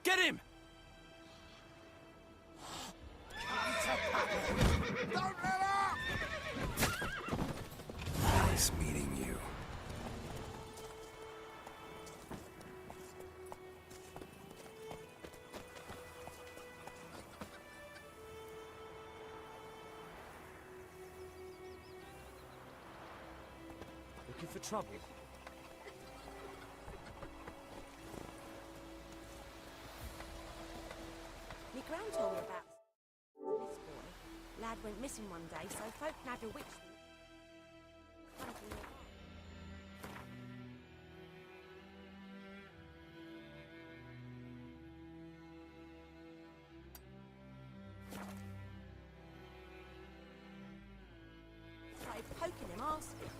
Get him! Nice meeting you. Looking for trouble? My gran told me about this boy. Lad went missing one day, so folk nabbed a witch. Started poking him, asking.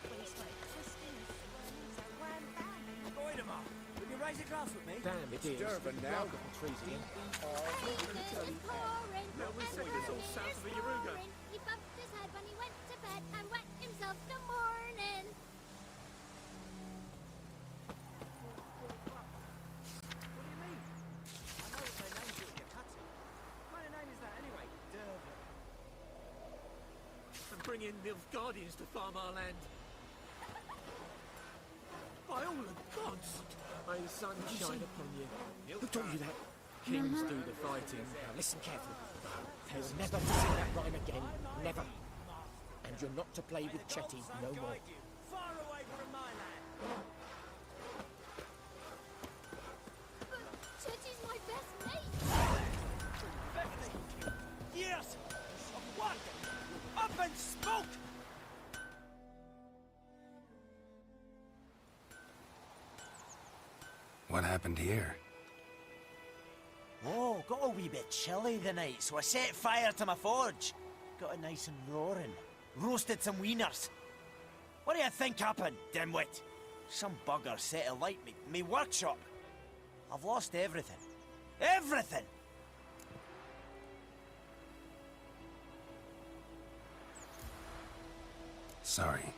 When he started twisting and swirling, so wham bam. Avoid him up. Will you raise a glass with me? Damn, it is. Durban now. Got the trees again. Now we say this all south of the Yaruga. He bumped his head when he went to bed and wet himself till morning. What do you mean? I know what their names are, you're cutting. What kind of name is that anyway? Durban. And bring in Nilfgaardians to farm our land. By all the gods! May the sun shine upon you. Who taught you that? Kings do the fighting. Now listen carefully. You'll never sing that rhyme again. Never. And you're not to play with Chetty no more. Far away from my land. But Chetty's my best mate. Years of work up in smoke! What happened here? Oh, got a wee bit chilly the night, so I set fire to my forge. Got it nice and roaring. Roasted some wieners. What do you think happened, dimwit? Some bugger set alight me workshop. I've lost everything. Everything! Sorry.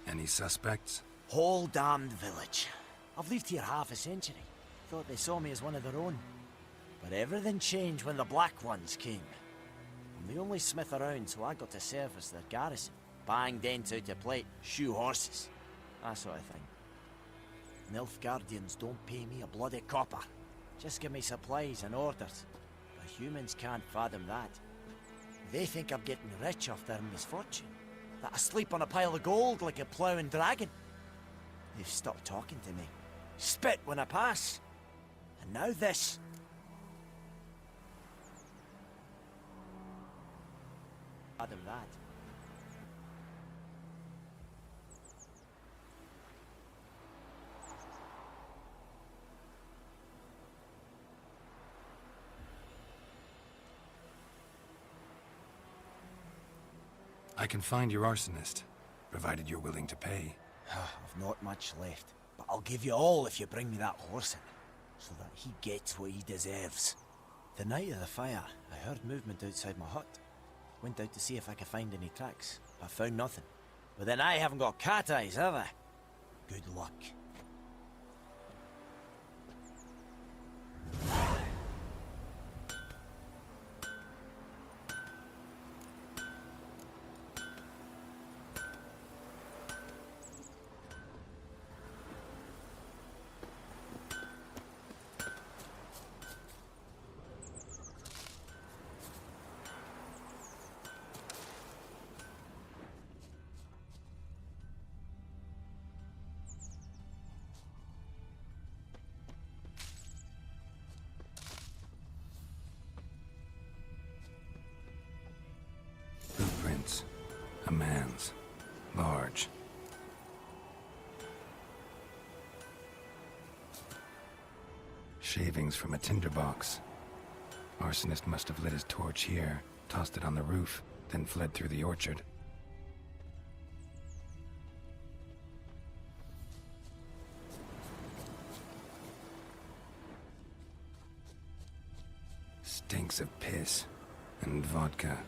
Any suspects? Whole damned village. I've lived here half a century. Thought they saw me as one of their own. But everything changed when the Black Ones came. I'm the only smith around, so I got to serve as their garrison. Bang dents out of plate, shoe horses. That sort of thing. Nilfgaardians don't pay me a bloody copper. Just give me supplies and orders. But humans can't fathom that. They think I'm getting rich off their misfortune. That I sleep on a pile of gold like a ploughing dragon. They've stopped talking to me. Spit when I pass. And now this. Fathom that. I can find your arsonist, provided you're willing to pay. I've not much left, but I'll give you all if you bring me that horse in, so that he gets what he deserves. The night of the fire, I heard movement outside my hut. Went out to see if I could find any tracks, but found nothing. But then I haven't got cat eyes, have I? Good luck. Shavings from a tinderbox. Arsonist must have lit his torch here, tossed it on the roof, then fled through the orchard. Stinks of piss and vodka.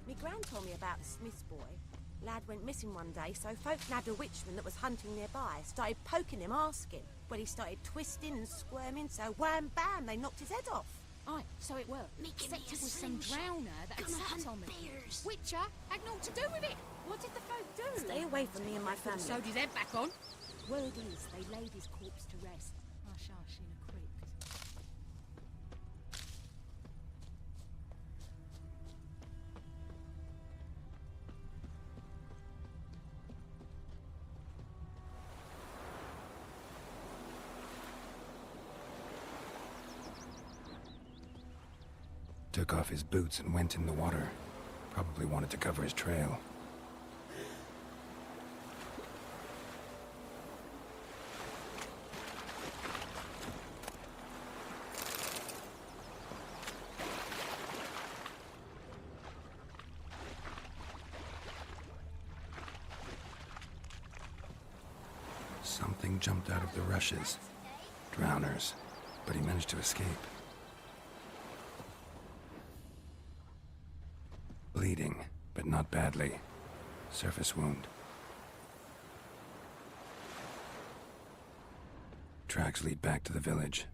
Me gran told me about the Smith's boy. Lad went missing one day, so folk nabbed a witchman that was hunting nearby. Started poking him, asking. Well, he started twisting and squirming, so wham bam, they knocked his head off. Aye, so it were. Except it was some drowner that had sat on the bears. Witcher had naught to do with it. What did the folk do? Stay away from me and my family. Sewed his head back on. Word is, they laid his corpse to rest. Hush, hush, in a crypt. Took off his boots and went in the water. Probably wanted to cover his trail. Something jumped out of the rushes. Drowners. But he managed to escape. Bleeding, but not badly. Surface wound. Tracks lead back to the village.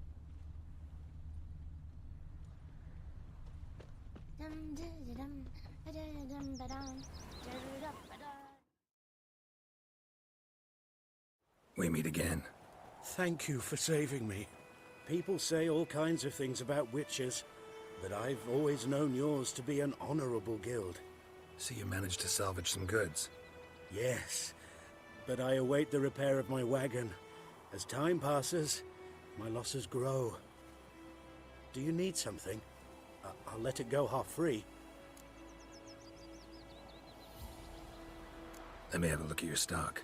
We meet again. Thank you for saving me. People say all kinds of things about witches, but I've always known yours to be an honorable guild. So you managed to salvage some goods? Yes, but I await the repair of my wagon. As time passes, my losses grow. Do you need something? I'll let it go half-free. Let me have a look at your stock.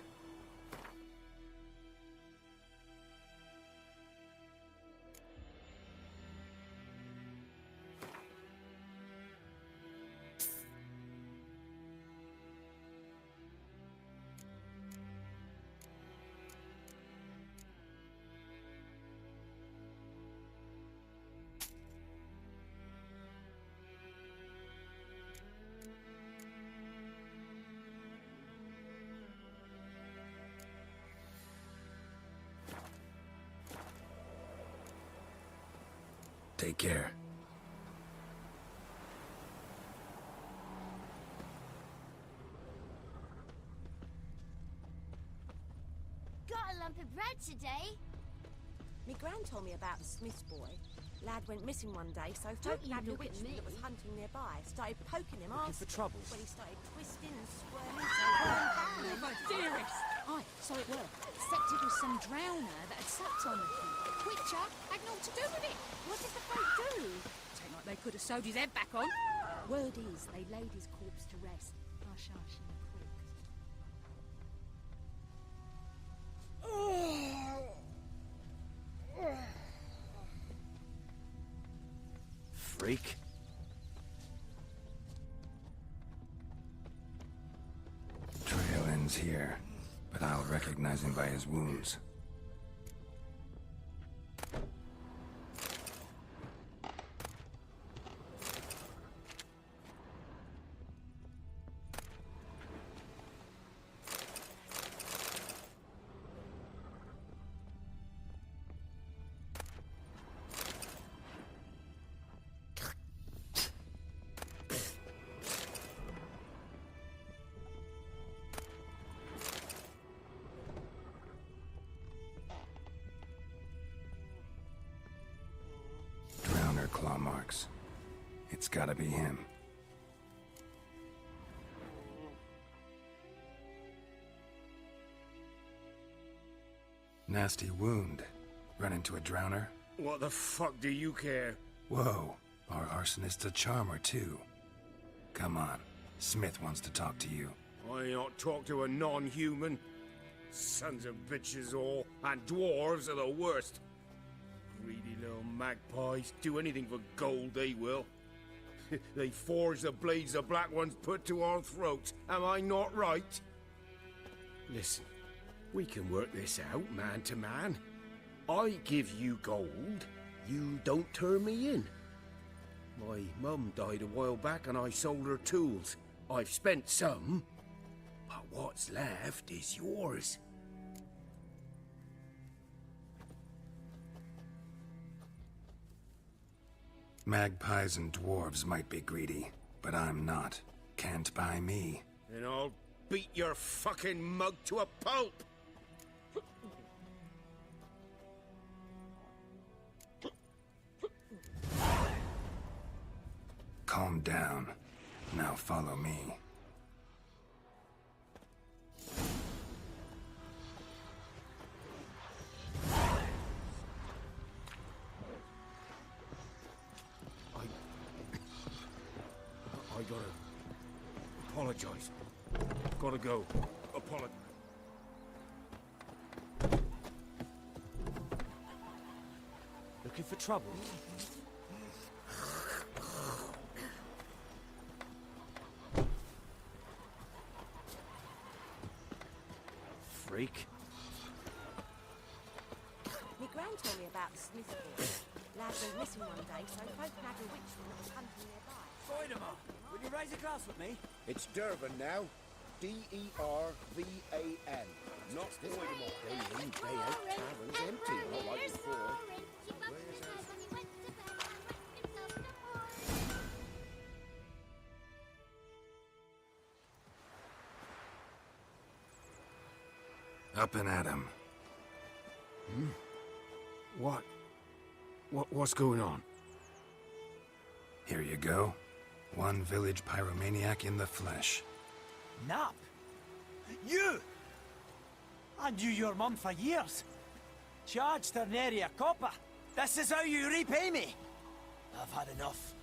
Take care. Got a lump of bread today. Me gran told me about the Smith's boy. Lad went missing one day, so folk nabbed a witchman that was hunting nearby. Started poking him, Looking asking. for trouble? Well, he started twisting and squirming, so wham bam. Oh, my dearest! Aye, so it were. Except it was some drowner that had sat on the heap. Witcher had naught to do with it. What did the folk do? Take like they could have sewed his head back on. Word is, they laid his corpse to rest. Hush, hush, in a crypt. Freak. Trail ends here, but I'll recognize him by his wounds. gotta be him. Nasty wound. Run into a drowner? What the fuck do you care? Whoa, our arsonist's a charmer too. Come on, Smith wants to talk to you. I don't talk to a non-human. Sons of bitches all, and dwarves are the worst. Greedy little magpies, do anything for gold they will. They forge the blades the Black Ones put to our throats, am I not right? Listen, we can work this out man to man. I give you gold, you don't turn me in. My mum died a while back and I sold her tools. I've spent some, but what's left is yours. Magpies and dwarves might be greedy, but I'm not. Can't buy me. And I'll beat your fucking mug to a pulp! Calm down. Now follow me. I gotta apologize. Gotta go. Apologize. Looking for trouble? Freak. My gran told me about the Smith boy. Lad went missing one day, so folk had a witchman that was hunting nearby. Voidemar, will you raise a glass with me? It's Dervan now. D-E-R-V-A-N. Not Voidemar. Day in, day out, taverns empty, not like before. Up and at him. What's going on? Here you go. One village pyromaniac in the flesh. Nap? You! I knew your mum for years. Charged her nary a copper. This is how you repay me. I've had enough.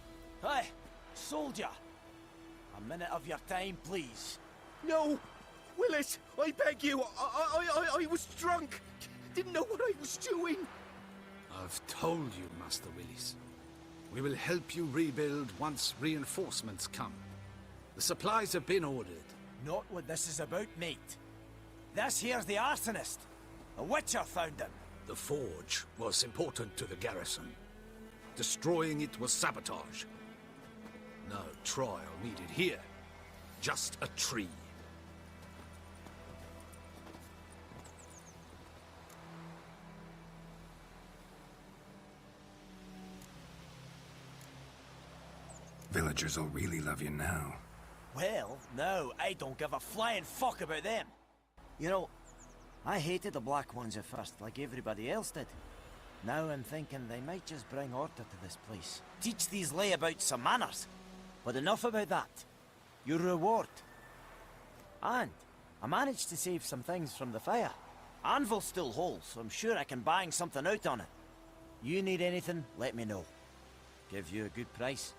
Hey, soldier. A minute of your time, please. No! Willis, I beg you, I was drunk. Didn't know what I was doing. I've told you, Master Willis. We will help you rebuild once reinforcements come. The supplies have been ordered. Not what this is about, mate. This here's the arsonist. A witcher found him. The forge was important to the garrison. Destroying it was sabotage. No trial needed here. Just a tree. Villagers will really love you now. Well, no, I don't give a flying fuck about them. You know, I hated the Black Ones at first, like everybody else did. Now I'm thinking they might just bring order to this place. Teach these layabouts some manners. But enough about that. Your reward. And I managed to save some things from the fire. Anvil's still whole, so I'm sure I can bang something out on it. You need anything, let me know. Give you a good price.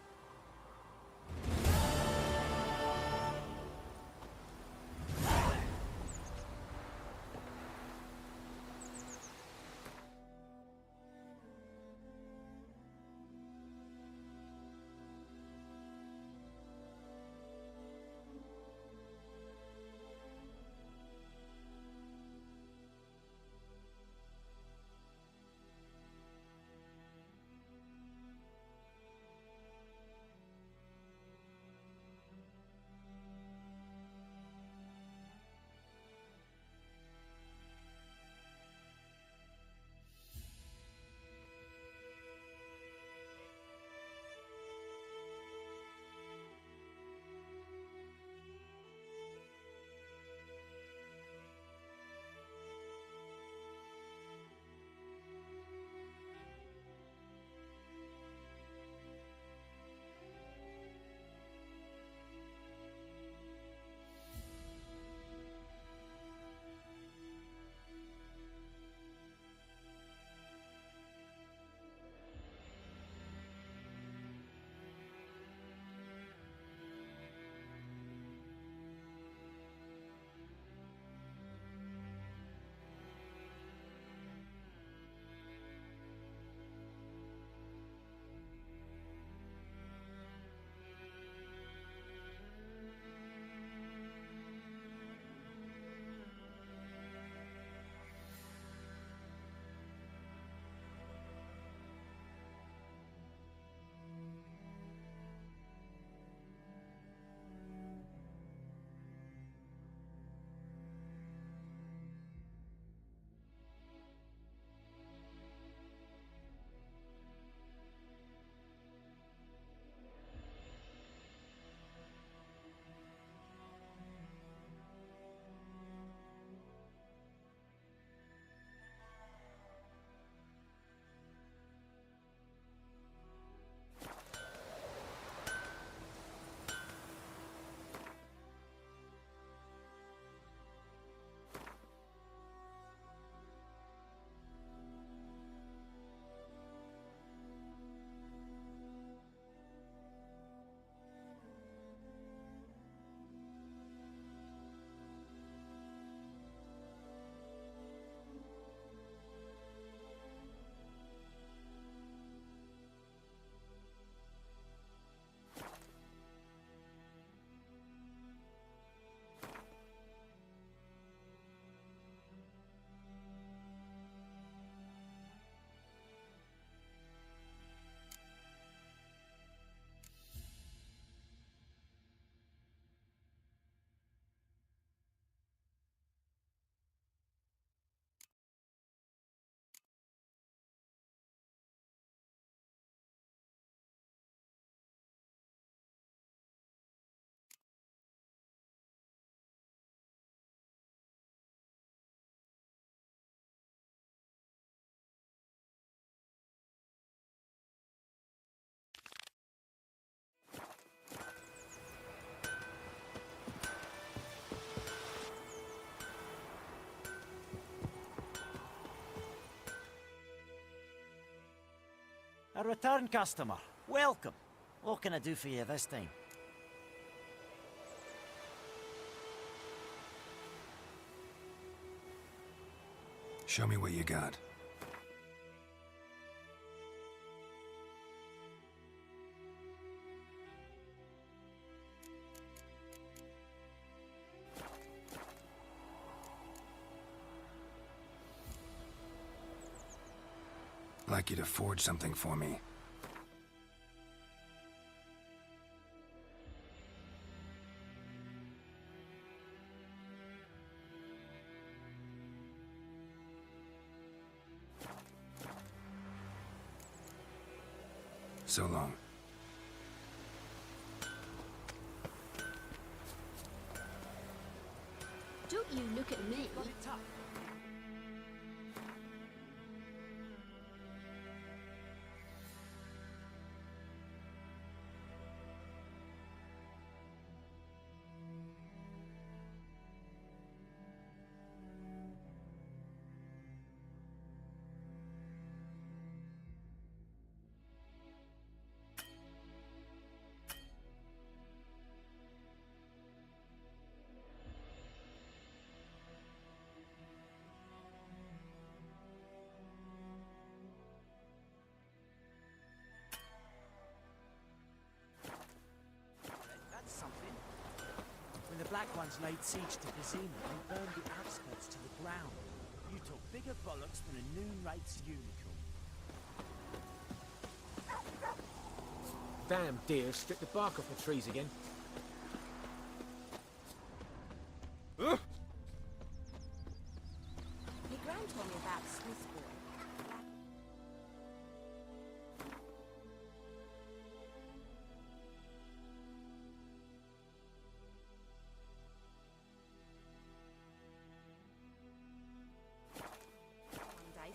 A return customer. Welcome. What can I do for you this time? Show me what you got. I'd like you to forge something for me. So long. Don't you look at me. That's something. When the Black Ones laid siege to Vizima, they burned the outskirts to the ground. You took bigger bollocks than a noon-rates unicorn. Damn deer stripped the bark off the trees again. Your gran told me about the Swiss boy.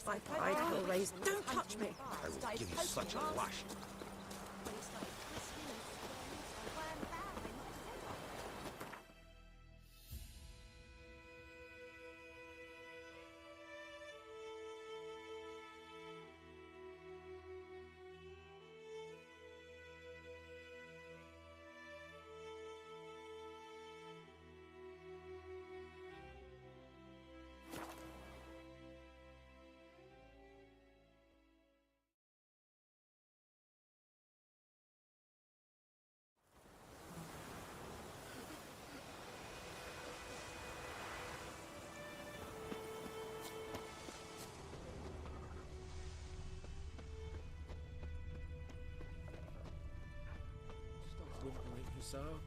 I pride Hellraise. Don't touch me! I will give you such a lash. Whimpering, Hussar.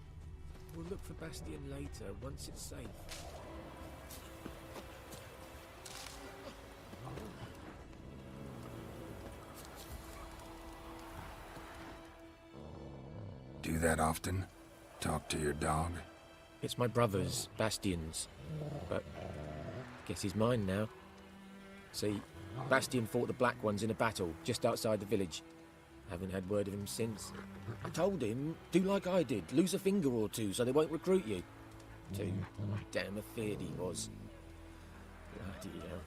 We'll look for Bastion later, once it's safe. Do that often? Talk to your dog? It's my brother's, Bastion's. But guess he's mine now. See, Bastion fought the Black Ones in a battle just outside the village. Haven't had word of him since. I told him, do like I did, lose a finger or two so they won't recruit you. Too damn afeard he was. Bloody hell.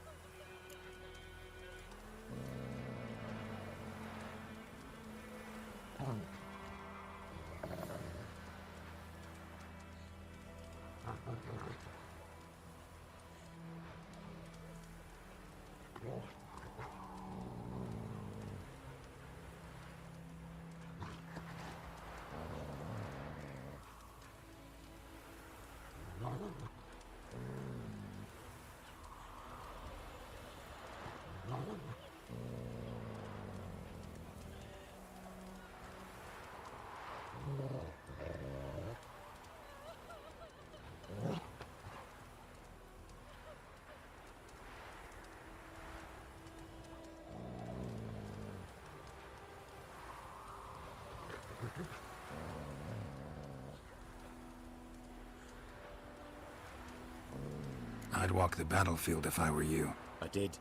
I'd walk the battlefield if I were you. I did.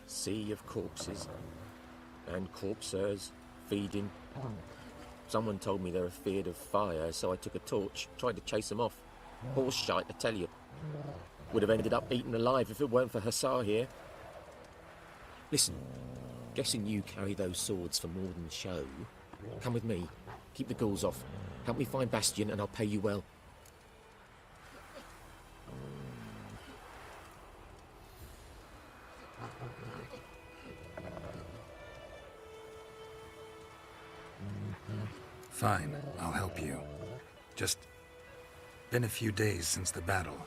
Sea of corpses. And corpsers feeding. Someone told me they're afeard of fire, so I took a torch, tried to chase them off. Horse shite, I tell you. Would have ended up eaten alive if it weren't for Hussar here. Listen, Guessing you carry those swords for more than show. Come with me. Keep the ghouls off. Help me find Bastion and I'll pay you well. Fine, I'll help you. Just been a few days since the battle.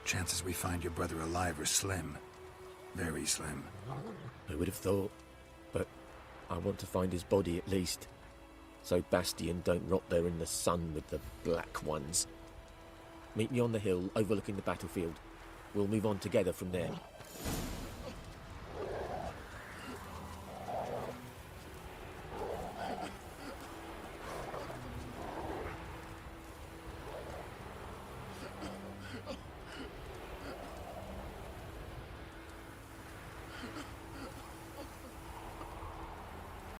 Chances we find your brother alive are slim. Very slim. I would have thought, but I want to find his body at least. So Bastion don't rot there in the sun with the black ones. Meet me on the hill overlooking the battlefield. We'll move on together from there.